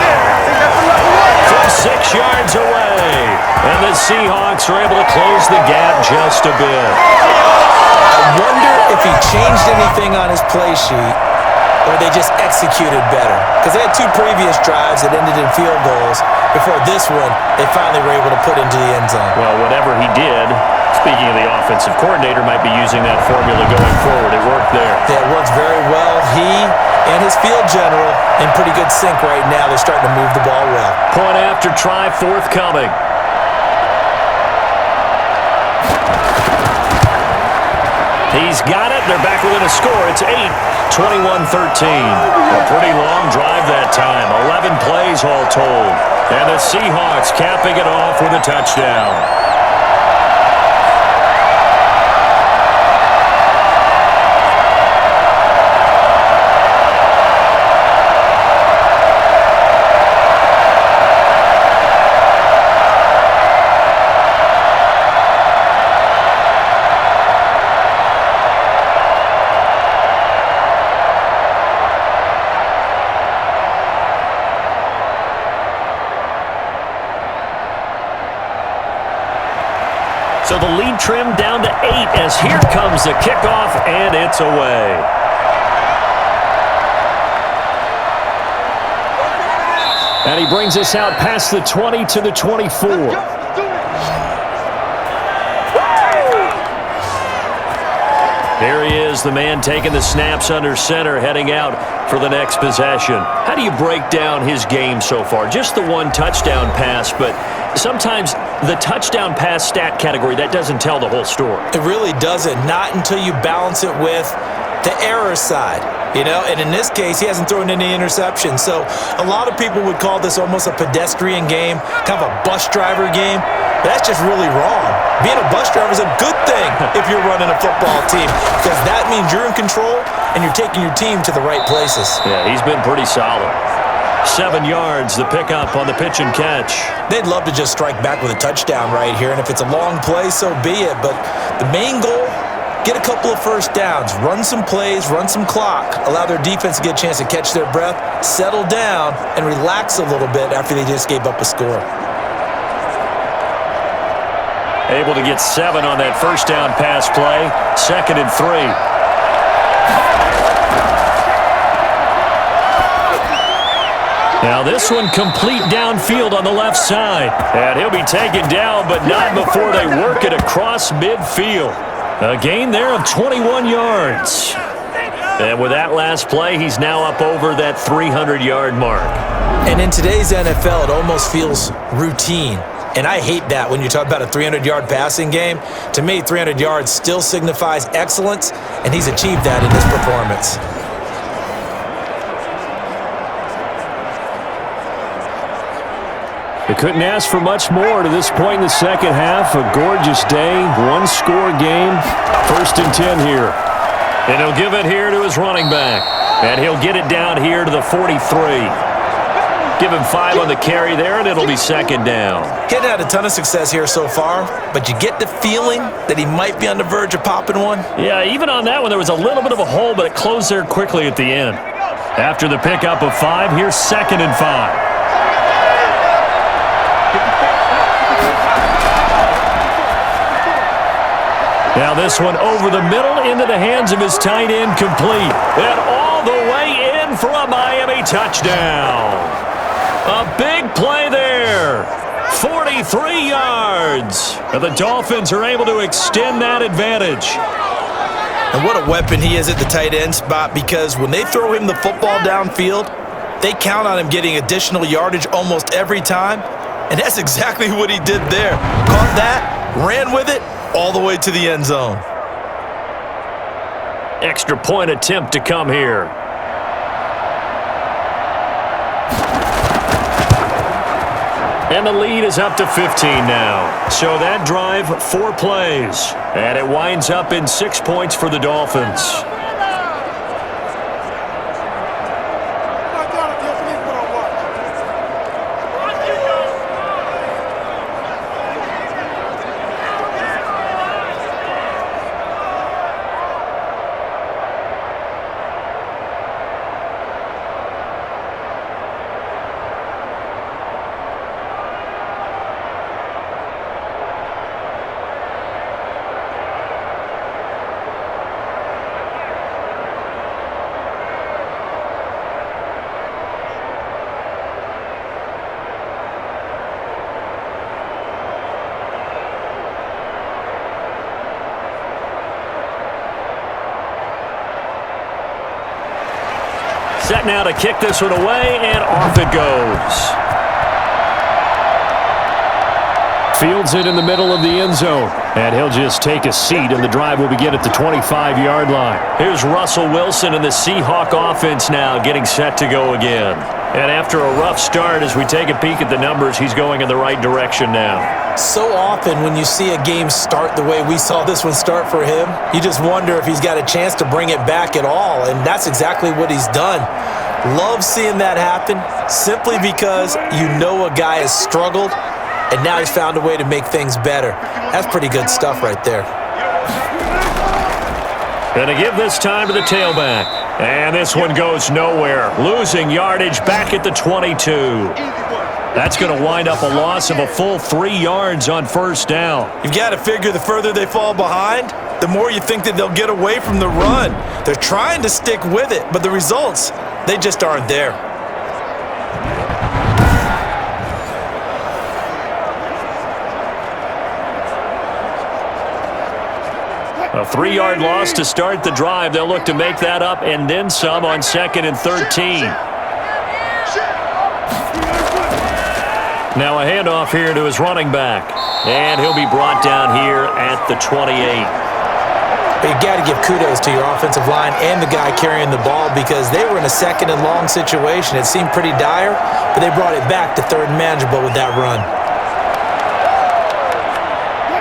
From 6 yards away. And the Seahawks are able to close the gap just a bit. I wonder if he changed anything on his play sheet or they just executed better. Because they had 2 previous drives that ended in field goals. Before this one, they finally were able to put into the end zone. Well, whatever he did, speaking of the offensive coordinator, might be using that formula going forward. It worked there. Yeah, it works very well. He and his field general in pretty good sync right now. They're starting to move the ball well. Point after try forthcoming. He's got it. They're back within a score. It's 8, 21-13. A pretty long drive that time. 11 plays all told. And the Seahawks capping it off with a touchdown. So the lead trimmed down to 8 as here comes the kickoff, and it's away. And he brings us out past the 20 to the 24. Here he is, the man taking the snaps under center, heading out for the next possession. How do you break down his game so far? Just the 1 touchdown pass, but sometimes the touchdown pass stat category, that doesn't tell the whole story. It really doesn't. Not until you balance it with the error side. You know, and in this case, he hasn't thrown any interceptions. So a lot of people would call this almost a pedestrian game, kind of a bus driver game. But that's just really wrong. Being a bus driver is a good thing if you're running a football team, because that means you're in control and you're taking your team to the right places. Yeah, he's been pretty solid. 7 yards, the pickup on the pitch and catch. They'd love to just strike back with a touchdown right here, and if it's a long play, so be it. But the main goal, get a couple of first downs, run some plays, run some clock, allow their defense to get a chance to catch their breath, settle down, and relax a little bit after they just gave up a score. Able to get 7 on that first down pass play. 2nd and 3. Now this one complete downfield on the left side. And he'll be taken down, but not before they work it across midfield. A gain there of 21 yards. And with that last play, he's now up over that 300-yard mark. And in today's NFL, it almost feels routine. And I hate that when you talk about a 300-yard passing game. To me, 300 yards still signifies excellence, and he's achieved that in this performance. They couldn't ask for much more to this point in the second half. A gorgeous day, 1-score game. 1st and 10 here. And he'll give it here to his running back. And he'll get it down here to the 43. Give him 5 on the carry there, and it'll be 2nd down. Getting had a ton of success here so far, but you get the feeling that he might be on the verge of popping one. Yeah, even on that one, there was a little bit of a hole, but it closed there quickly at the end. After the pickup of 5, here's 2nd and 5. Now this one over the middle into the hands of his tight end, complete. And all the way in for a Miami touchdown. A big play there. 43 yards. And the Dolphins are able to extend that advantage. And what a weapon he is at the tight end spot, because when they throw him the football downfield, they count on him getting additional yardage almost every time. And that's exactly what he did there. Caught that, ran with it, all the way to the end zone. Extra point attempt to come here. And the lead is up to 15 now. So that drive, 4 plays. And it winds up in 6 points for the Dolphins. Set now to kick this one away, and off it goes. Fields it in the middle of the end zone, and he'll just take a seat, and the drive will begin at the 25-yard line. Here's Russell Wilson and the Seahawk offense now getting set to go again. And after a rough start, as we take a peek at the numbers, he's going in the right direction now. So often when you see a game start the way we saw this one start for him, you just wonder if he's got a chance to bring it back at all, and that's exactly what he's done. Love seeing that happen simply because you know a guy has struggled, and now he's found a way to make things better. That's pretty good stuff right there. Gonna give this time to the tailback. And this one goes nowhere. Losing yardage back at the 22. That's going to wind up a loss of a full 3 yards on first down. You've got to figure the further they fall behind, the more you think that they'll get away from the run. They're trying to stick with it, but the results, they just aren't there. A 3-yard loss to start the drive. They'll look to make that up and then some on 2nd and 13. Now a handoff here to his running back. And he'll be brought down here at the 28. You got to give kudos to your offensive line and the guy carrying the ball, because they were in a 2nd and long situation. It seemed pretty dire, but they brought it back to 3rd and manageable with that run.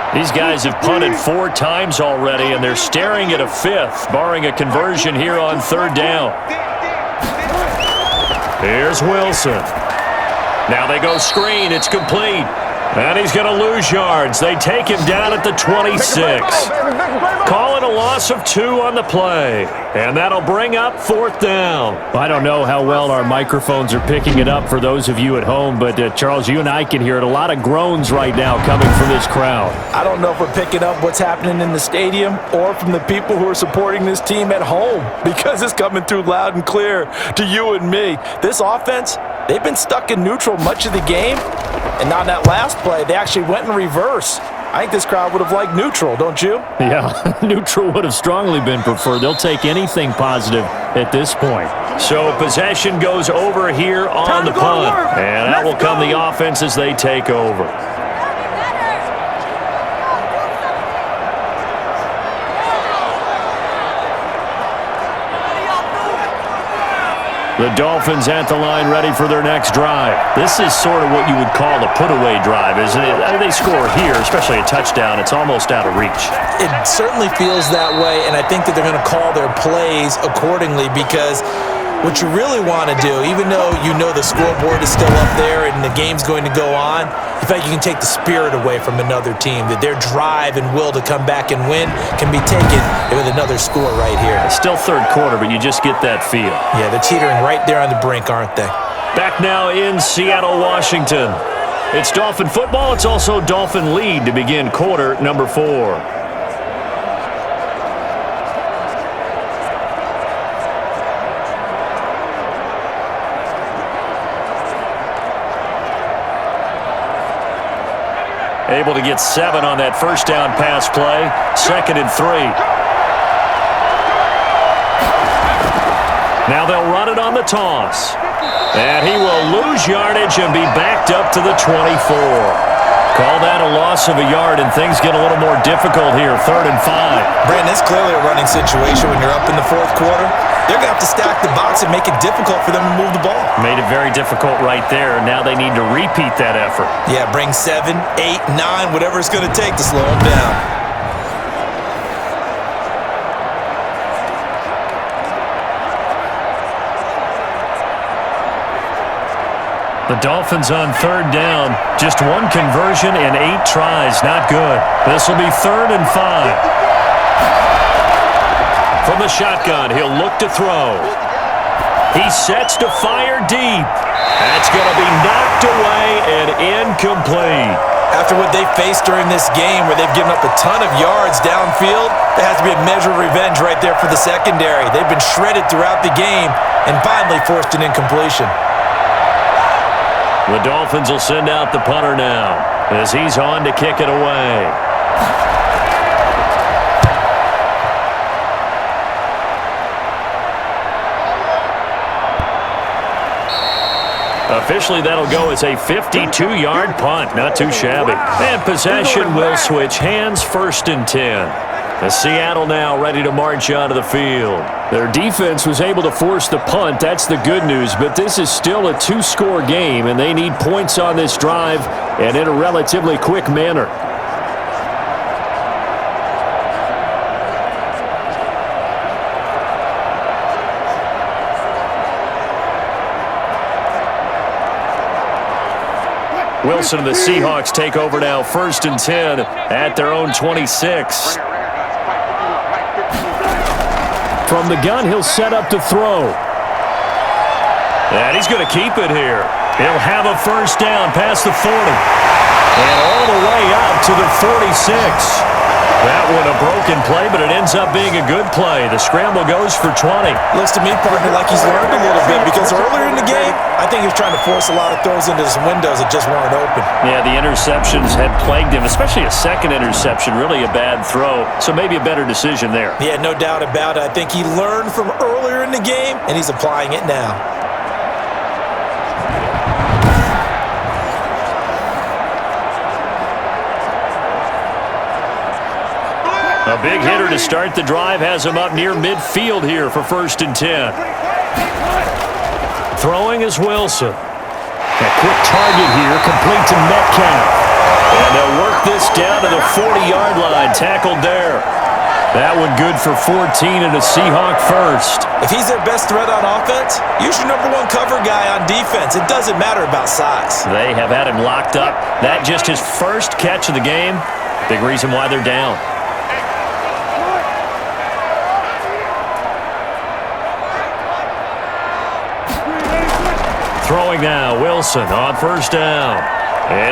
These guys have punted 4 times already, and they're staring at a 5th, barring a conversion here on 3rd down. Here's Wilson. Now they go screen. It's complete. And he's going to lose yards. They take him down at the 26. Call it a loss of 2 on the play. And that'll bring up 4th down. I don't know how well our microphones are picking it up for those of you at home, but Charles, you and I can hear it. A lot of groans right now coming from this crowd. I don't know if we're picking up what's happening in the stadium or from the people who are supporting this team at home, because it's coming through loud and clear to you and me. This offense, they've been stuck in neutral much of the game, and on that last play, they actually went in reverse. I think this crowd would have liked neutral, don't you? Yeah, neutral would have strongly been preferred. They'll take anything positive at this point. So possession goes over here on the punt. And that will come the offense as they take over. The Dolphins at the line ready for their next drive. This is sort of what you would call a put-away drive, isn't it? They score here, especially a touchdown. It's almost out of reach. It certainly feels that way, and I think that they're going to call their plays accordingly, because what you really want to do, even though you know the scoreboard is still up there and the game's going to go on, in fact, you can take the spirit away from another team, that their drive and will to come back and win can be taken with another score right here. It's still 3rd quarter, but you just get that feel. Yeah, they're teetering right there on the brink, aren't they? Back now in Seattle, Washington. It's Dolphin football. It's also Dolphin lead to begin quarter number 4. Able to get 7 on that first down pass play. 2nd and 3. Now they'll run it on the toss. And he will lose yardage and be backed up to the 24. Call that a loss of a yard, and things get a little more difficult here. 3rd and 5. Brandon, it's clearly a running situation when you're up in the 4th quarter. They're going to have to stack the box and make it difficult for them to move the ball. Made it very difficult right there. Now they need to repeat that effort. Yeah, bring 7, 8, 9, whatever it's going to take to slow them down. The Dolphins on 3rd down. Just 1 conversion and 8 tries. Not good. This will be 3rd and 5. From the shotgun, he'll look to throw. He sets to fire deep. That's going to be knocked away and incomplete. After what they faced during this game where they've given up a ton of yards downfield, there has to be a measure of revenge right there for the secondary. They've been shredded throughout the game and finally forced an incompletion. The Dolphins will send out the punter now as he's on to kick it away. Officially, that'll go as a 52-yard punt. Not too shabby. And possession will switch hands. 1st and 10. Seattle now ready to march onto the field. Their defense was able to force the punt. That's the good news. But this is still a 2-score game, and they need points on this drive and in a relatively quick manner. Wilson and the Seahawks take over now. 1st and 10 at their own 26. From the gun, he'll set up to throw. And he's going to keep it here. He'll have a 1st down past the 40. And all the way up to the 46. That one a broken play, but it ends up being a good play. The scramble goes for 20. Looks to me, partner, like he's learned a little bit because earlier in the game, I think he was trying to force a lot of throws into some windows that just weren't open. Yeah, the interceptions had plagued him, especially a 2nd interception, really a bad throw. So maybe a better decision there. Yeah, no doubt about it. I think he learned from earlier in the game, and he's applying it now. A big hitter to start the drive has him up near midfield here for 1st and 10. Throwing is Wilson. A quick target here, complete to Metcalf. And they'll work this down to the 40-yard line, tackled there. That one good for 14 and a Seahawk 1st. If he's their best threat on offense, use your #1 cover guy on defense. It doesn't matter about size. They have had him locked up. That just his first catch of the game. Big reason why they're down. Throwing now, Wilson on 1st down.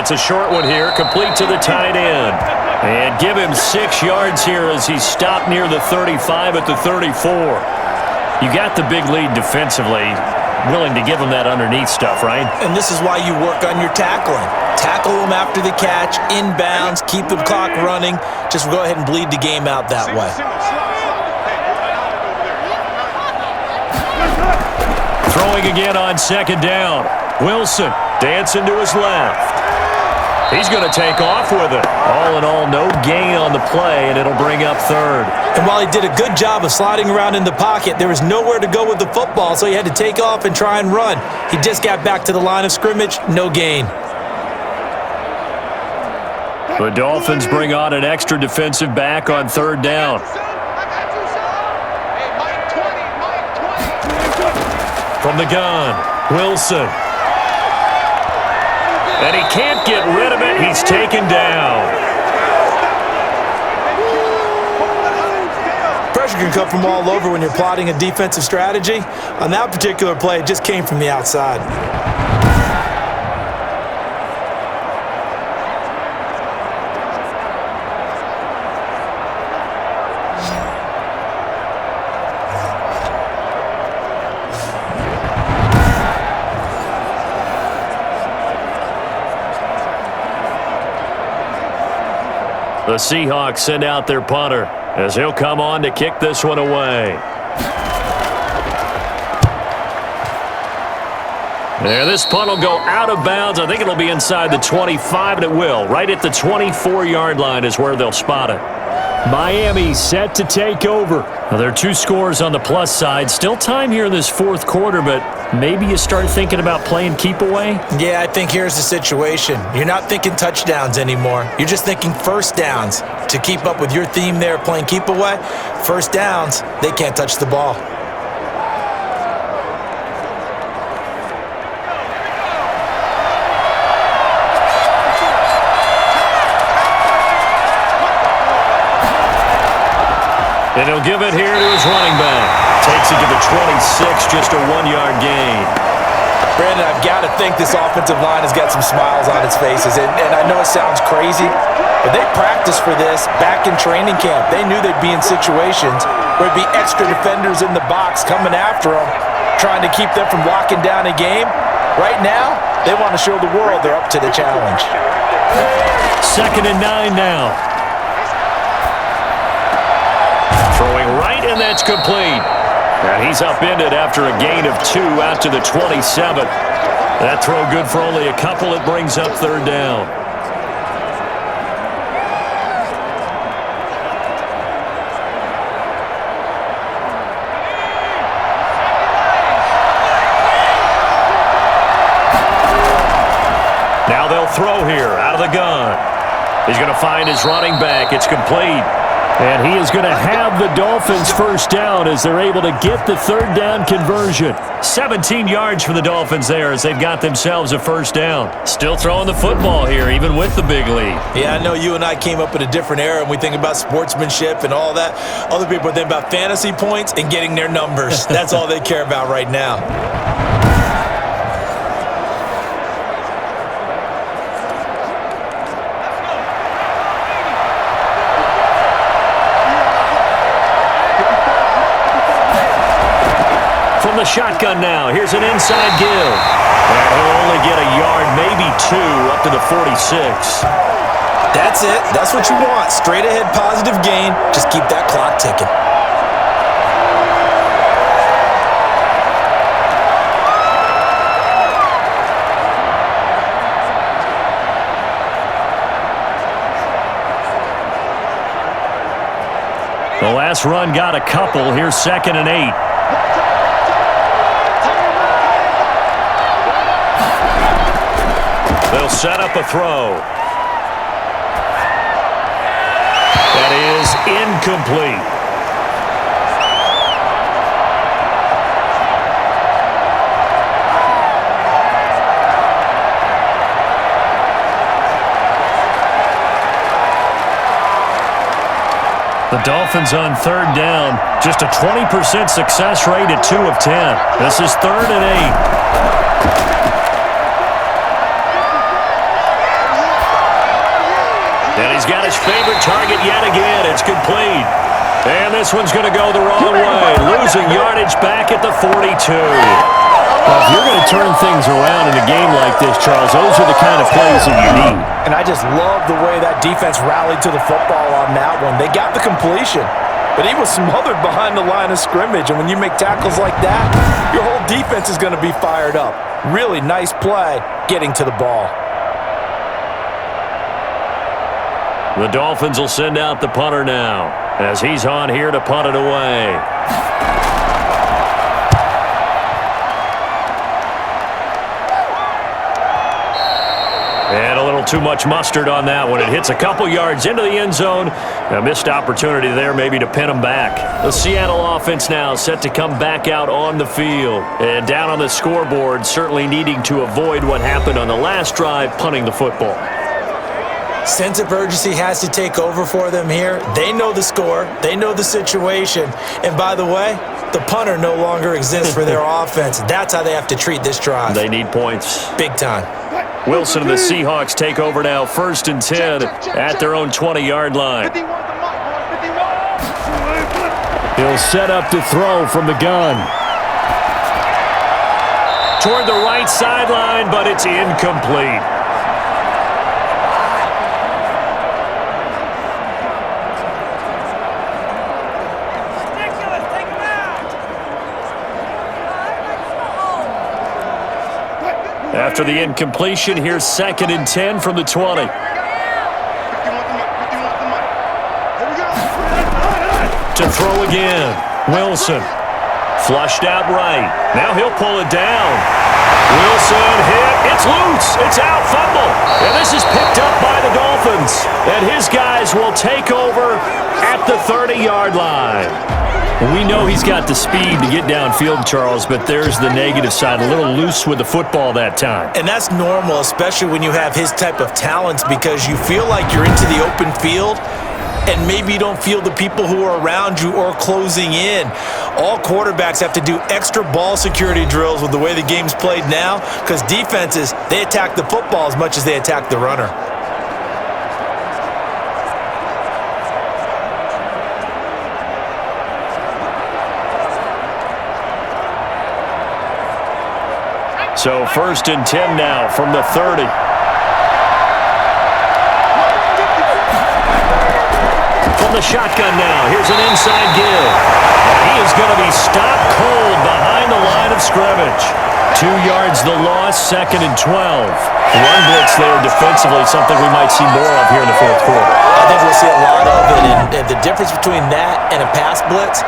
It's a short one here, complete to the tight end. And give him 6 yards here as he's stopped near the 35 at the 34. You got the big lead defensively. Willing to give him that underneath stuff, right? And this is why you work on your tackling. Tackle them after the catch, inbounds, keep the clock running. Just go ahead and bleed the game out that way. Throwing again on 2nd down. Wilson dancing to his left. He's going to take off with it. All in all, no gain on the play, and it'll bring up 3rd. And while he did a good job of sliding around in the pocket, there was nowhere to go with the football, so he had to take off and try and run. He just got back to the line of scrimmage, no gain. The Dolphins bring on an extra defensive back on 3rd down. From the gun, Wilson. And he can't get rid of it. He's taken down. Pressure can come from all over when you're plotting a defensive strategy. On that particular play, it just came from the outside. The Seahawks send out their punter as he'll come on to kick this one away. There, this punt will go out of bounds. I think it'll be inside the 25, and it will. Right at the 24-yard line is where they'll spot it. Miami set to take over. Well, there are 2 scores on the plus side. Still time here in this fourth quarter, but maybe you start thinking about playing keep away? Yeah, I think here's the situation. You're not thinking touchdowns anymore. You're just thinking first downs. To keep up with your theme there, playing keep away, first downs, they can't touch the ball. And he'll give it here to his running back. Takes it to the 26, just a 1-yard gain. Brandon, I've got to think this offensive line has got some smiles on its faces. And I know it sounds crazy, but they practiced for this back in training camp. They knew they'd be in situations where there'd be extra defenders in the box coming after them, trying to keep them from locking down a game. Right now, they want to show the world they're up to the challenge. 2nd and 9 now. Throwing right, and that's complete. And he's upended after a gain of 2 out to the 27. That throw good for only a couple. It brings up 3rd down. Now they'll throw here out of the gun. He's going to find his running back. It's complete. And he is going to have the Dolphins first down as they're able to get the 3rd down conversion. 17 yards for the Dolphins there as they've got themselves a first down. Still throwing the football here, even with the big lead. Yeah, I know you and I came up in a different era, and we think about sportsmanship and all that. Other people think about fantasy points and getting their numbers. That's all they care about right now. The shotgun now. Here's an inside give. And he'll only get a yard, maybe 2, up to the 46. That's it. That's what you want. Straight ahead positive gain. Just keep that clock ticking. The last run got a couple. Here's 2nd and 8. They'll set up a throw. That is incomplete. The Dolphins on 3rd down. Just a 20% success rate at 2 of 10. This is 3rd and 8. And he's got his favorite target yet again. It's complete. And this one's going to go the wrong way. Losing yardage back at the 42. Well, if you're going to turn things around in a game like this, Charles, those are the kind of plays that you need. And I just love the way that defense rallied to the football on that one. They got the completion, but he was smothered behind the line of scrimmage. And when you make tackles like that, your whole defense is going to be fired up. Really nice play getting to the ball. The Dolphins will send out the punter now as he's on here to punt it away. And a little too much mustard on that one. It hits a couple yards into the end zone. A missed opportunity there maybe to pin them back. The Seattle offense now set to come back out on the field. And down on the scoreboard, certainly needing to avoid what happened on the last drive, punting the football. Sense of urgency has to take over for them here. They know the score. They know the situation. And by the way, the punter no longer exists for their offense. That's how they have to treat this drive. They need points. Big time. Wilson and the Seahawks take over now, 1st and 10 at their own 20-yard line. He'll set up to throw from the gun. Toward the right sideline, but it's incomplete. After the incompletion, here's 2nd and 10 from the 20. To throw again. Wilson. Flushed out right. Now he'll pull it down. Wilson hit. It's loose. It's out. Fumble. And this is picked up by the Dolphins. And his guys will take over at the 30-yard line. We know he's got the speed to get downfield, Charles, but there's the negative side. A little loose with the football that time. And that's normal, especially when you have his type of talents, because you feel like you're into the open field and maybe you don't feel the people who are around you or closing in. All quarterbacks have to do extra ball security drills with the way the game's played now, because defenses, they attack the football as much as they attack the runner. So 1st and 10 now from the 30. From the shotgun now, here's an inside give. And he is going to be stopped cold behind the line of scrimmage. 2 yards the loss, 2nd and 12. Run blitz there defensively, something we might see more of here in the 4th quarter. I think we'll see a lot of it, and the difference between that and a pass blitz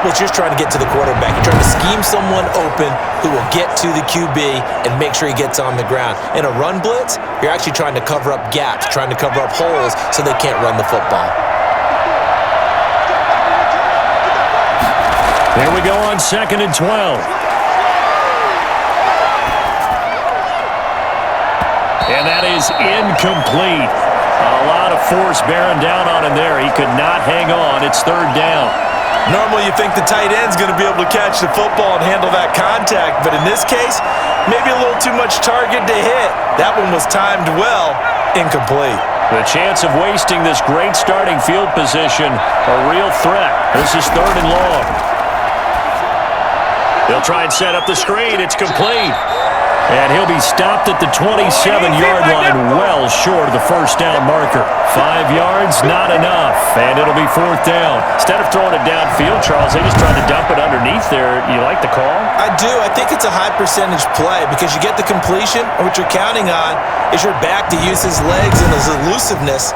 you're just trying to get to the quarterback. You're trying to scheme someone open who will get to the QB and make sure he gets on the ground. In a run blitz, you're actually trying to cover up gaps, trying to cover up holes so they can't run the football. Here we go on 2nd and 12. And that is incomplete. A lot of force bearing down on him there. He could not hang on. It's 3rd down. Normally you think the tight end's going to be able to catch the football and handle that contact, but in this case, maybe a little too much target to hit. That one was timed well, incomplete. The chance of wasting this great starting field position, a real threat. This is 3rd and long. He'll try and set up the screen. It's complete. And he'll be stopped at the 27-yard line, well short of the 1st down marker. 5 yards, not enough, and it'll be 4th down. Instead of throwing it downfield, Charles, they just tried to dump it underneath there. You like the call? I do. I think it's a high percentage play because you get the completion, and what you're counting on is your back to use his legs and his elusiveness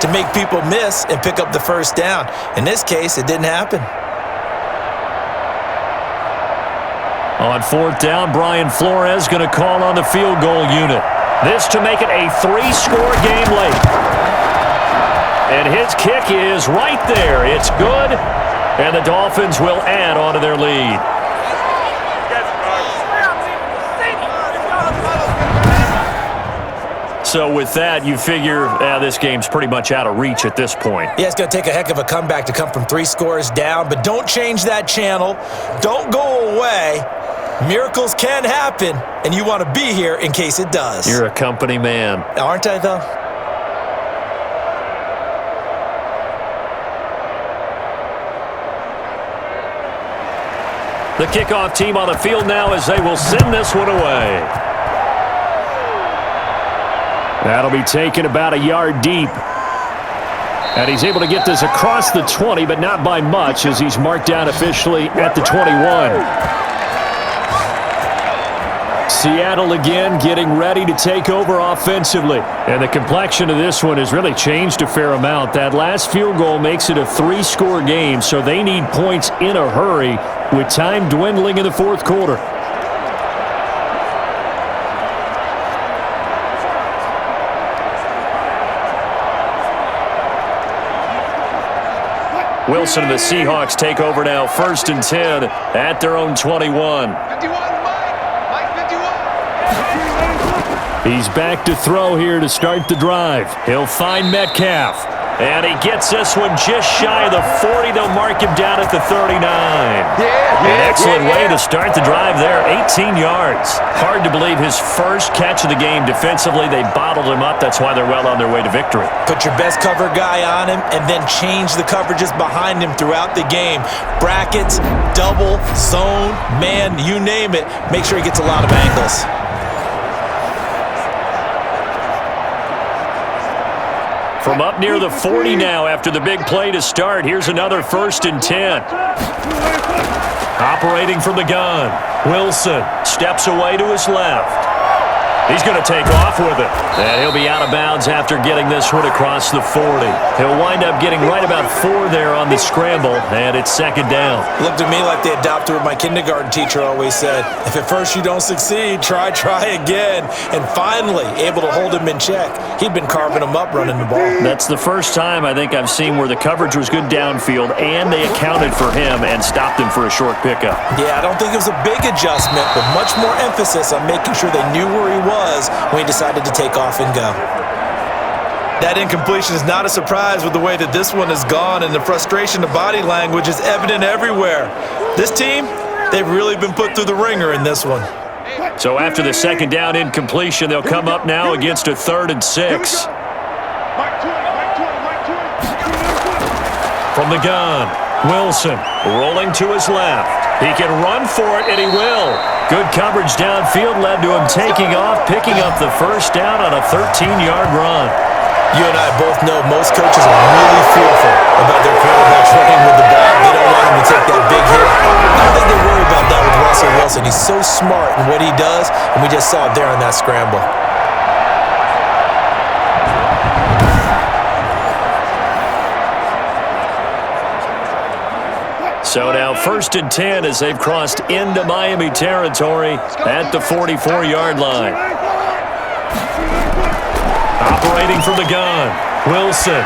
to make people miss and pick up the 1st down. In this case, it didn't happen. On 4th down, Brian Flores going to call on the field goal unit. This to make it a 3-score game late. And his kick is right there. It's good, and the Dolphins will add on to their lead. So with that, you figure this game's pretty much out of reach at this point. Yeah, it's going to take a heck of a comeback to come from 3 scores down, but don't change that channel. Don't go away. Miracles can happen, and you want to be here in case it does. You're a company man. Aren't I, though? The kickoff team on the field now as they will send this one away. That'll be taken about a yard deep. And he's able to get this across the 20, but not by much as he's marked down officially at the 21. Seattle again getting ready to take over offensively. And the complexion of this one has really changed a fair amount. That last field goal makes it a 3-score game, so they need points in a hurry with time dwindling in the 4th quarter. Wilson and the Seahawks take over now, 1st and 10 at their own 21. He's back to throw here to start the drive. He'll find Metcalf. And he gets this one just shy of the 40. They'll mark him down at the 39. An excellent way to start the drive there, 18 yards. Hard to believe his first catch of the game defensively. They bottled him up. That's why they're well on their way to victory. Put your best cover guy on him and then change the coverages behind him throughout the game. Brackets, double, zone, man, you name it. Make sure he gets a lot of angles. From up near the 40 now after the big play to start. Here's another 1st and 10. Operating from the gun. Wilson steps away to his left. He's going to take off with it. And he'll be out of bounds after getting this one across the 40. He'll wind up getting right about 4 there on the scramble, and it's second down. Looked to me like they adopted what my kindergarten teacher always said. If at first you don't succeed, try again. And finally, able to hold him in check. He'd been carving him up running the ball. That's the first time I think I've seen where the coverage was good downfield, and they accounted for him and stopped him for a short pickup. Yeah, I don't think it was a big adjustment, but much more emphasis on making sure they knew where he was when he decided to take off and go. That incompletion is not a surprise with the way that this one has gone, and the frustration of body language is evident everywhere. This team, they've really been put through the ringer in this one. So after the second down incompletion, they'll come up now against a 3rd and 6. From the gun, Wilson rolling to his left. He can run for it, and he will. Good coverage downfield led to him taking off, picking up the first down on a 13-yard run. You and I both know most coaches are really fearful about their quarterbacks running with the ball. They don't want him to take that big hit. I don't think they worry about that with Russell Wilson. He's so smart in what he does, and we just saw it there on that scramble. So now 1st and 10 as they've crossed into Miami territory at the 44-yard line. Operating from the gun, Wilson.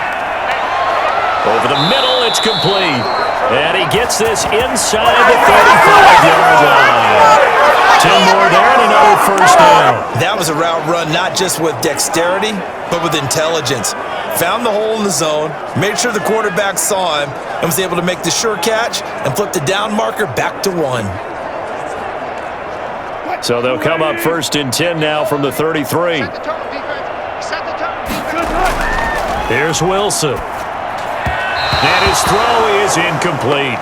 Over the middle, it's complete. And he gets this inside the 35-yard line. 10 more there and another first down. That was a route run not just with dexterity, but with intelligence. Found the hole in the zone, made sure the quarterback saw him, and was able to make the sure catch and flip the down marker back to 1. So they'll come up 1st and 10 now from the 33. Here's Wilson. And his throw is incomplete.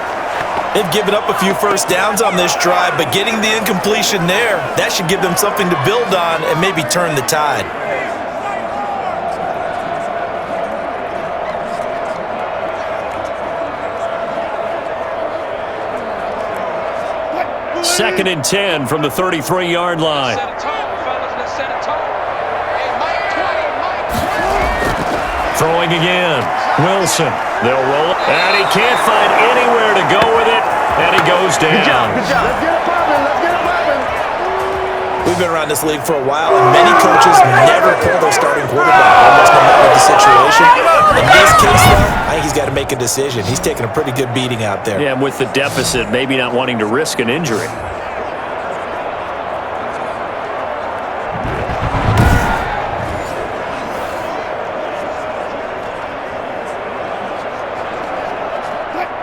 They've given up a few first downs on this drive, but getting the incompletion there, that should give them something to build on and maybe turn the tide. Second and 10 from the 33-yard line. Throwing again. Wilson. They'll roll it. And he can't find anywhere to go with it. And he goes down. Good job. Let's get it popping. Let's get it popping. We've been around this league for a while, and many coaches never pull their starting quarterback, almost no matter the situation. In this case, though, I think he's got to make a decision. He's taking a pretty good beating out there. Yeah, and with the deficit, maybe not wanting to risk an injury.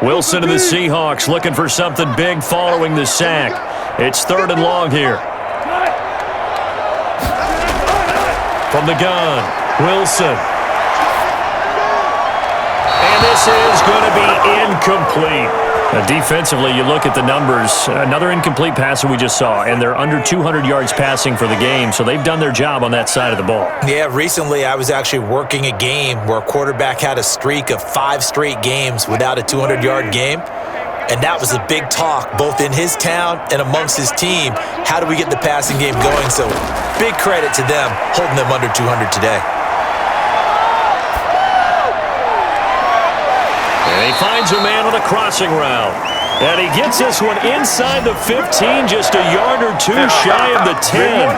Wilson and the Seahawks looking for something big following the sack. It's 3rd and long here. From the gun, Wilson. And this is going to be incomplete. Defensively, you look at the numbers. Another incomplete pass that we just saw, and they're under 200 yards passing for the game, so they've done their job on that side of the ball. Yeah, recently I was actually working a game where a quarterback had a streak of 5 straight games without a 200-yard game, and that was a big talk both in his town and amongst his team. How do we get the passing game going? So big credit to them holding them under 200 today. And he finds a man on a crossing route. And he gets this one inside the 15, just a yard or two shy of the 10.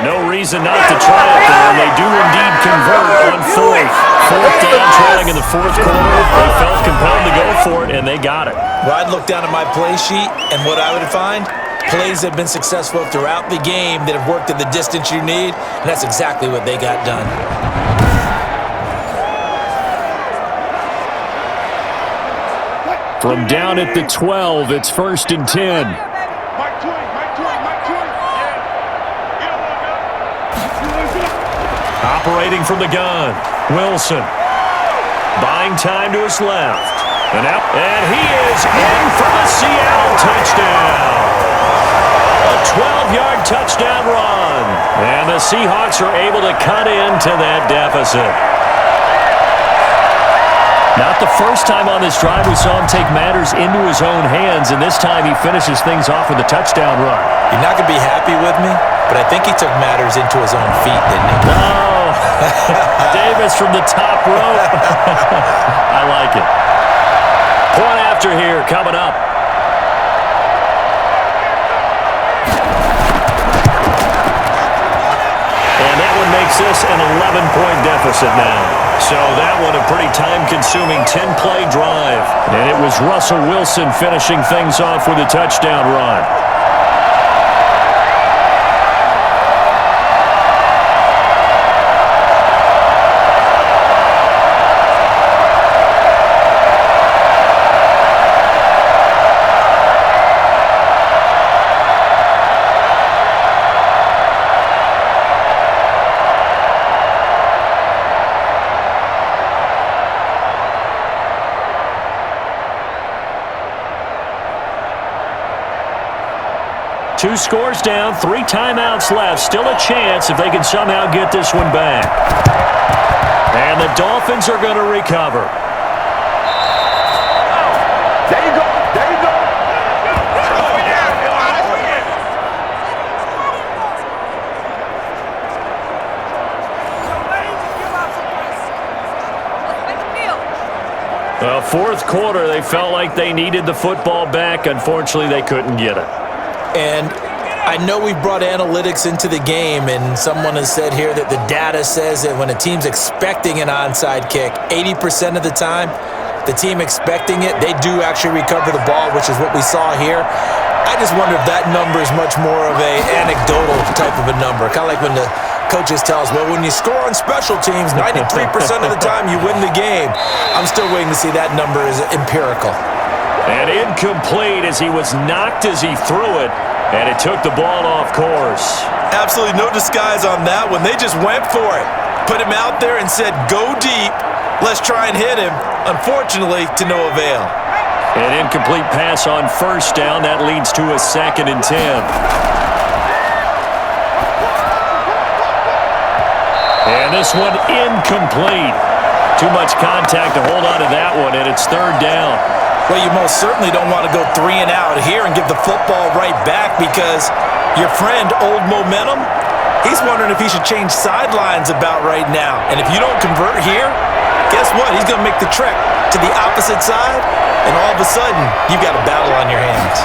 No reason not to try it there, and they do indeed convert on 4th. 4th down, trailing in the 4th quarter. They felt compelled to go for it, and they got it. Well, I'd look down at my play sheet, and what I would find, plays have been successful throughout the game that have worked at the distance you need, and that's exactly what they got done. From down at the 12, it's 1st and 10. Operating from the gun, Wilson. Buying time to his left. And he is in for the Seattle touchdown. A 12-yard touchdown run. And the Seahawks are able to cut into that deficit. Not the first time on this drive we saw him take matters into his own hands, and this time he finishes things off with a touchdown run. You're not going to be happy with me, but I think he took matters into his own feet, didn't he? Oh, Davis from the top rope. I like it. Point after here coming up. And that one makes this an 11-point deficit now. So that one a pretty time-consuming 10-play drive. And it was Russell Wilson finishing things off with a touchdown run. Two scores down, 3 timeouts left. Still a chance if they can somehow get this one back. And the Dolphins are going to recover. There you go. There you go. Fourth quarter, they felt like they needed the football back. Unfortunately, they couldn't get it. And I know we brought analytics into the game, and someone has said here that the data says that when a team's expecting an onside kick, 80% of the time, the team expecting it, they do actually recover the ball, which is what we saw here. I just wonder if that number is much more of a anecdotal type of a number, kind of like when the coaches tell us, well, when you score on special teams, 93% of the time you win the game. I'm still waiting to see that number is empirical. And incomplete as he was knocked as he threw it, and it took the ball off course. Absolutely no disguise on that one. They just went for it. Put him out there and said, go deep. Let's try and hit him. Unfortunately, to no avail. An incomplete pass on first down. That leads to a 2nd and 10. And this one incomplete. Too much contact to hold on to that one, and it's 3rd down. Well, you most certainly don't want to go 3 and out here and give the football right back because your friend, Old Momentum, he's wondering if he should change sidelines about right now. And if you don't convert here, guess what? He's going to make the trek to the opposite side, and all of a sudden, you've got a battle on your hands.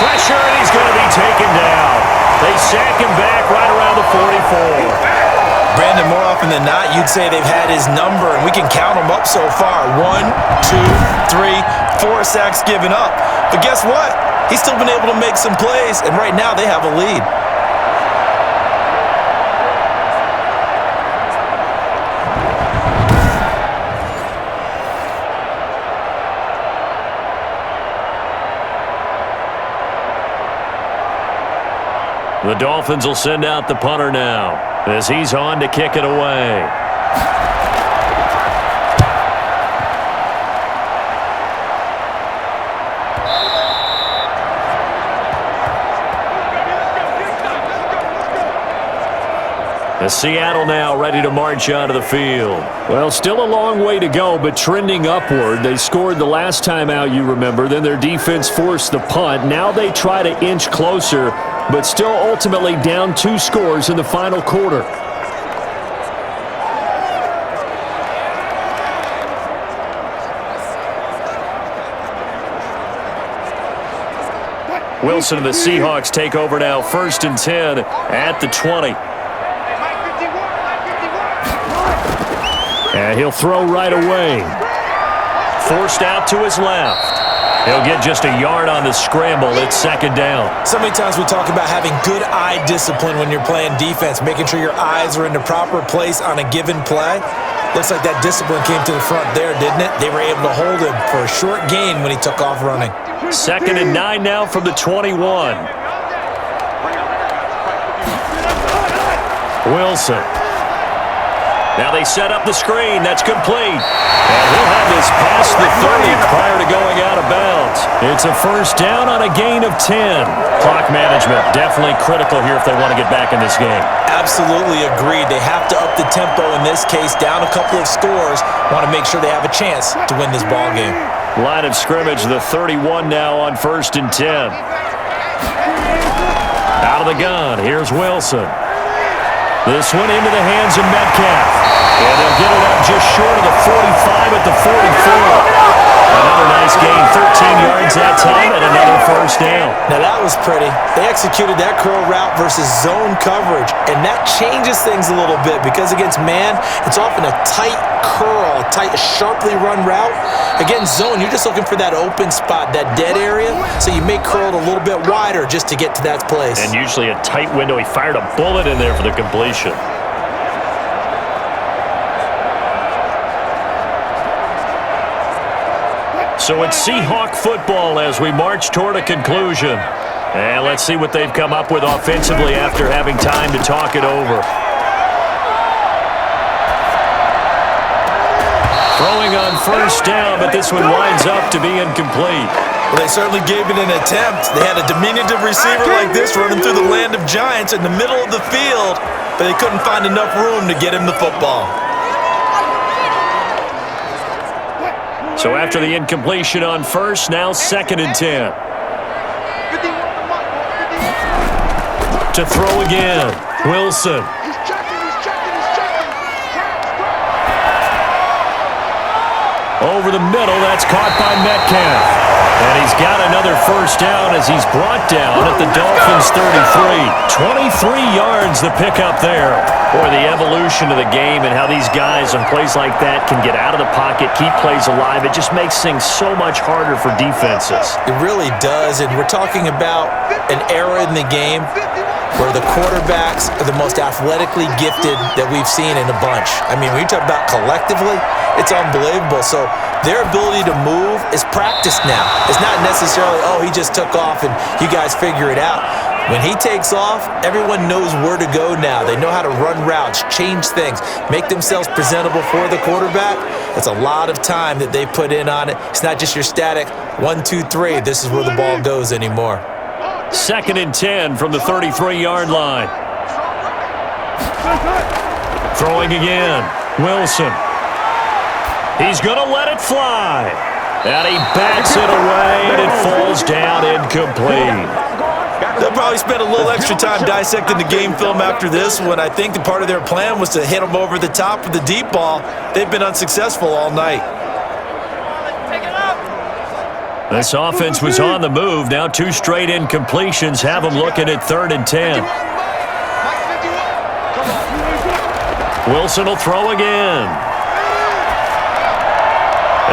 Pressure, and he's going to be taken down. They sack him back right around the 44. Brandon, more often than not, you'd say they've had his number, and we can count them up so far. 1, 2, 3, 4 sacks given up. But guess what? He's still been able to make some plays, and right now they have a lead. The Dolphins will send out the punter now as he's on to kick it away. As Seattle now ready to march onto the field. Well, still a long way to go, but trending upward. They scored the last time out, you remember. Then their defense forced the punt. Now they try to inch closer, but still ultimately down 2 scores in the final quarter. Wilson and the Seahawks take over now, 1st and 10 at the 20. And he'll throw right away. Forced out to his left. He'll get just a yard on the scramble. It's 2nd down. So many times we talk about having good eye discipline when you're playing defense, making sure your eyes are in the proper place on a given play. Looks like that discipline came to the front there, didn't it? They were able to hold him for a short gain when he took off running. 2nd and 9 now from the 21. Wilson. Now they set up the screen. That's complete. And he'll have this past the 30 prior to going out of bounds. It's a first down on a gain of 10. Clock management definitely critical here if they want to get back in this game. Absolutely agreed. They have to up the tempo in this case, down a couple of scores. Want to make sure they have a chance to win this ball game. Line of scrimmage, the 31 now on 1st and 10. Out of the gun, here's Wilson. This one into the hands of Metcalf. And they'll get it up just short of the 45 at the 44. Another nice gain, 13 yards that time, and another first down. Now that was pretty. They executed that curl route versus zone coverage, and that changes things a little bit because against man, it's often a tight curl, a tight, sharply run route. Against zone, you're just looking for that open spot, that dead area, so you may curl it a little bit wider just to get to that place. And usually a tight window. He fired a bullet in there for the completion. So it's Seahawk football as we march toward a conclusion. And let's see what they've come up with offensively after having time to talk it over. Throwing on first down, but this one winds up to be incomplete. Well, they certainly gave it an attempt. They had a diminutive receiver like this running through the land of giants in the middle of the field, but they couldn't find enough room to get him the football. So after the incompletion on first, now 2nd and 10. To throw again, Wilson. Over the middle, that's caught by Metcalf. And he's got another first down as he's brought down at the Dolphins' 33. 23 yards the pickup there. Boy, the evolution of the game and how these guys on plays like that can get out of the pocket, keep plays alive. It just makes things so much harder for defenses. It really does, and we're talking about an era in the game where the quarterbacks are the most athletically gifted that we've seen in a bunch. I mean, when you talk about collectively, it's unbelievable. So their ability to move is practiced now. It's not necessarily, oh, he just took off and you guys figure it out. When he takes off, everyone knows where to go now. They know how to run routes, change things, make themselves presentable for the quarterback. It's a lot of time that they put in on it. It's not just your static 1, 2, 3. This is where the ball goes anymore. 2nd and 10 from the 33-yard line. Throwing again, Wilson. He's going to let it fly. And he backs it away, and it falls down incomplete. They'll probably spend a little extra time dissecting the game film after this one. I think the part of their plan was to hit them over the top with the deep ball. They've been unsuccessful all night. This offense was on the move. Now 2 straight incompletions have them looking at 3rd and 10. Wilson will throw again.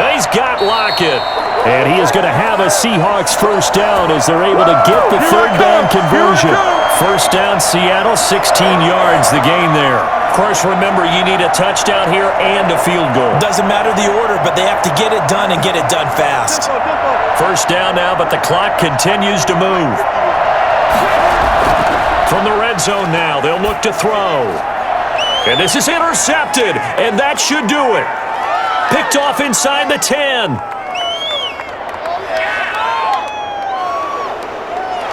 And he's got Lockett. And he is going to have a Seahawks first down as they're able to get the 3rd down conversion. First down, Seattle, 16 yards the gain there. Of course, remember, you need a touchdown here and a field goal. Doesn't matter the order, but they have to get it done and get it done fast. First down now, but the clock continues to move. From the red zone now, they'll look to throw. And this is intercepted, and that should do it. Picked off inside the 10.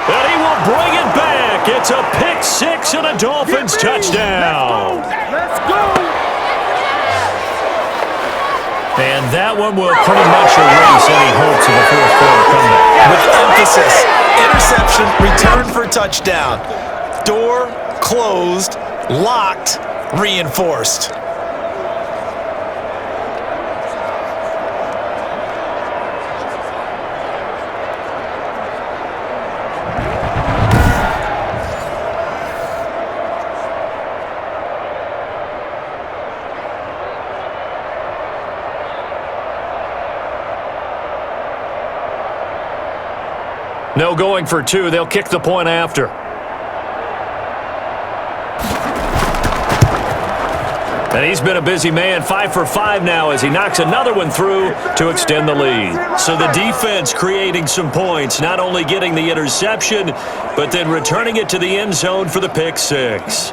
And he will bring it back. It's a pick 6 and a Dolphins touchdown. Let's go! And that one will pretty much erase any hopes of a fourth quarter comeback. With emphasis, interception, return for touchdown. Door closed, locked, reinforced. No going for 2. They'll kick the point after. And he's been a busy man, 5 for 5 now as he knocks another one through to extend the lead. So the defense creating some points, not only getting the interception, but then returning it to the end zone for the pick 6.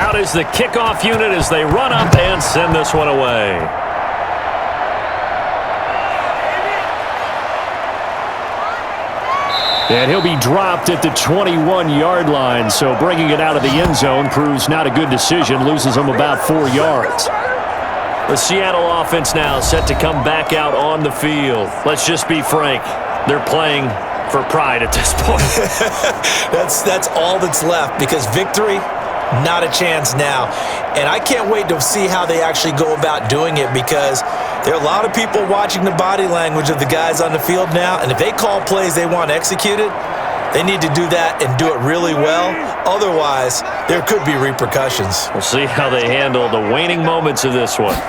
Out is the kickoff unit as they run up and send this one away. And he'll be dropped at the 21-yard line, so bringing it out of the end zone proves not a good decision, loses him about 4 yards. The Seattle offense now set to come back out on the field. Let's just be frank, they're playing for pride at this point. That's all that's left, because victory, not a chance now. And I can't wait to see how they actually go about doing it, because there are a lot of people watching the body language of the guys on the field now, and if they call plays they want executed, they need to do that and do it really well. Otherwise, there could be repercussions. We'll see how they handle the waning moments of this one.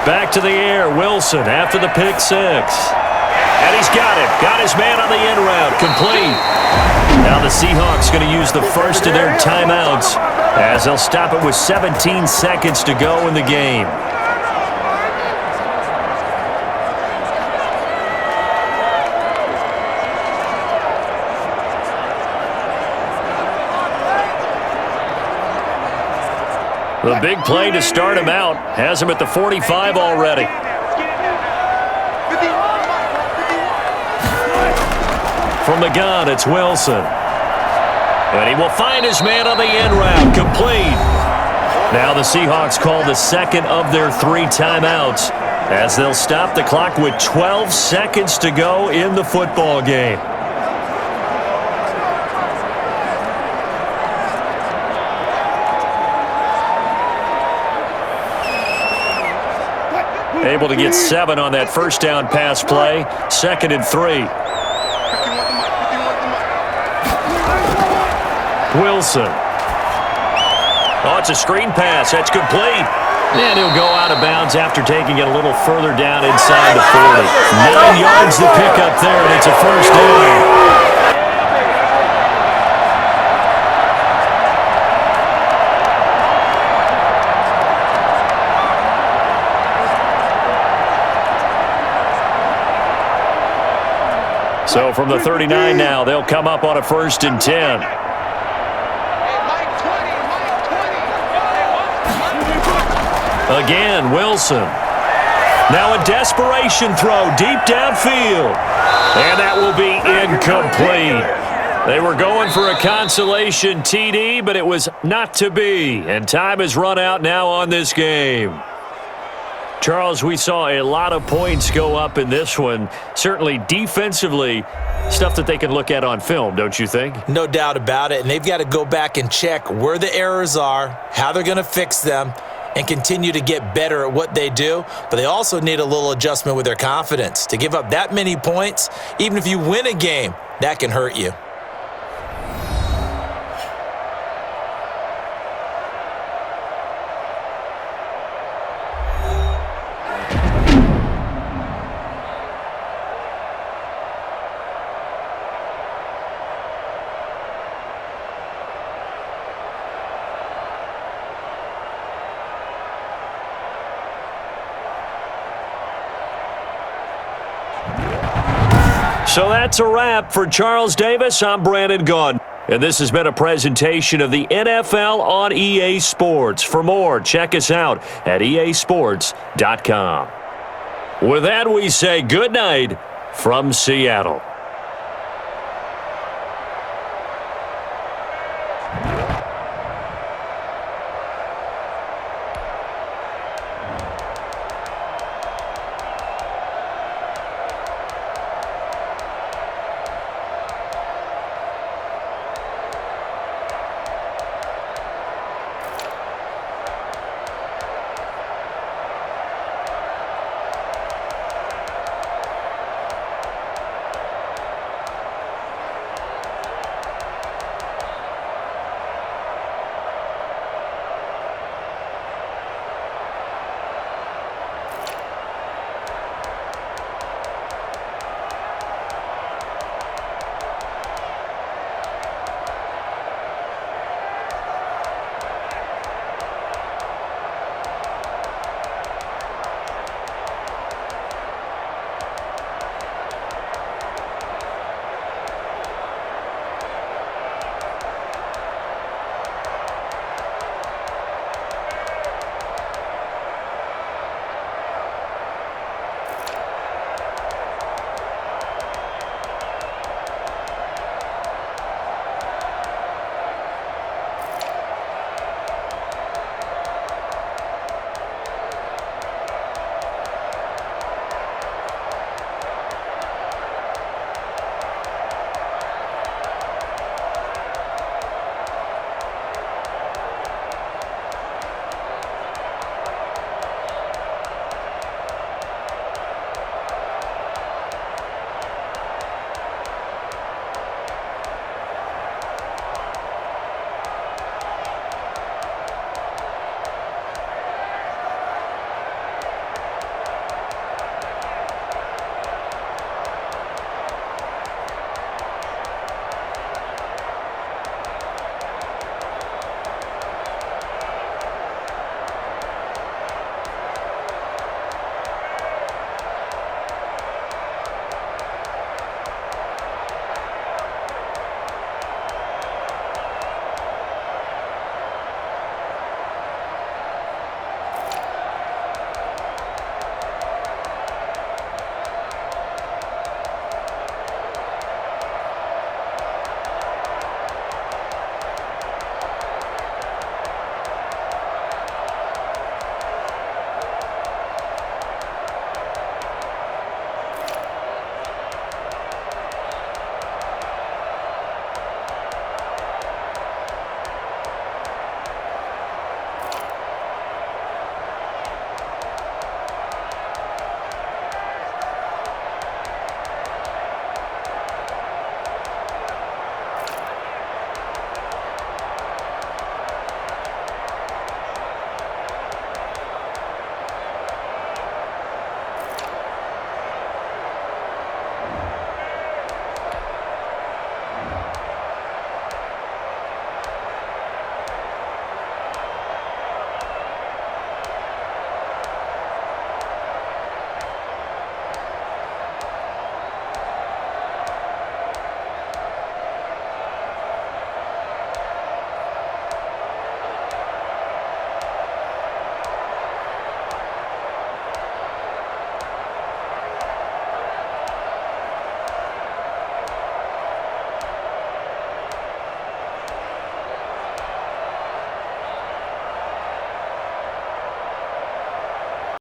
Back to the air, Wilson after the pick six. And he's got it. Got his man on the end route. Complete. Now the Seahawks going to use the first of their timeouts as they'll stop it with 17 seconds to go in the game. The big play to start him out has him at the 45 already. From the gun, it's Wilson. And he will find his man on the end route. Complete. Now the Seahawks call the second of their 3 timeouts as they'll stop the clock with 12 seconds to go in the football game. Able to get 7 on that first down pass play. 2nd and 3. Wilson. Oh, it's a screen pass. That's complete. And he'll go out of bounds after taking it a little further down inside the 40. 9 yards to pick up there, and it's a first down. So from the 39 now, they'll come up on a 1st and 10. Again, Wilson. Now a desperation throw deep downfield. And that will be incomplete. They were going for a consolation TD, but it was not to be. And time has run out now on this game. Charles, we saw a lot of points go up in this one. Certainly defensively, stuff that they can look at on film, don't you think? No doubt about it. And they've got to go back and check where the errors are, how they're going to fix them, and continue to get better at what they do. But they also need a little adjustment with their confidence. To give up that many points, even if you win a game, that can hurt you. So that's a wrap for Charles Davis. I'm Brandon Gaudin. And this has been a presentation of the NFL on EA Sports. For more, check us out at easports.com. With that, we say good night from Seattle.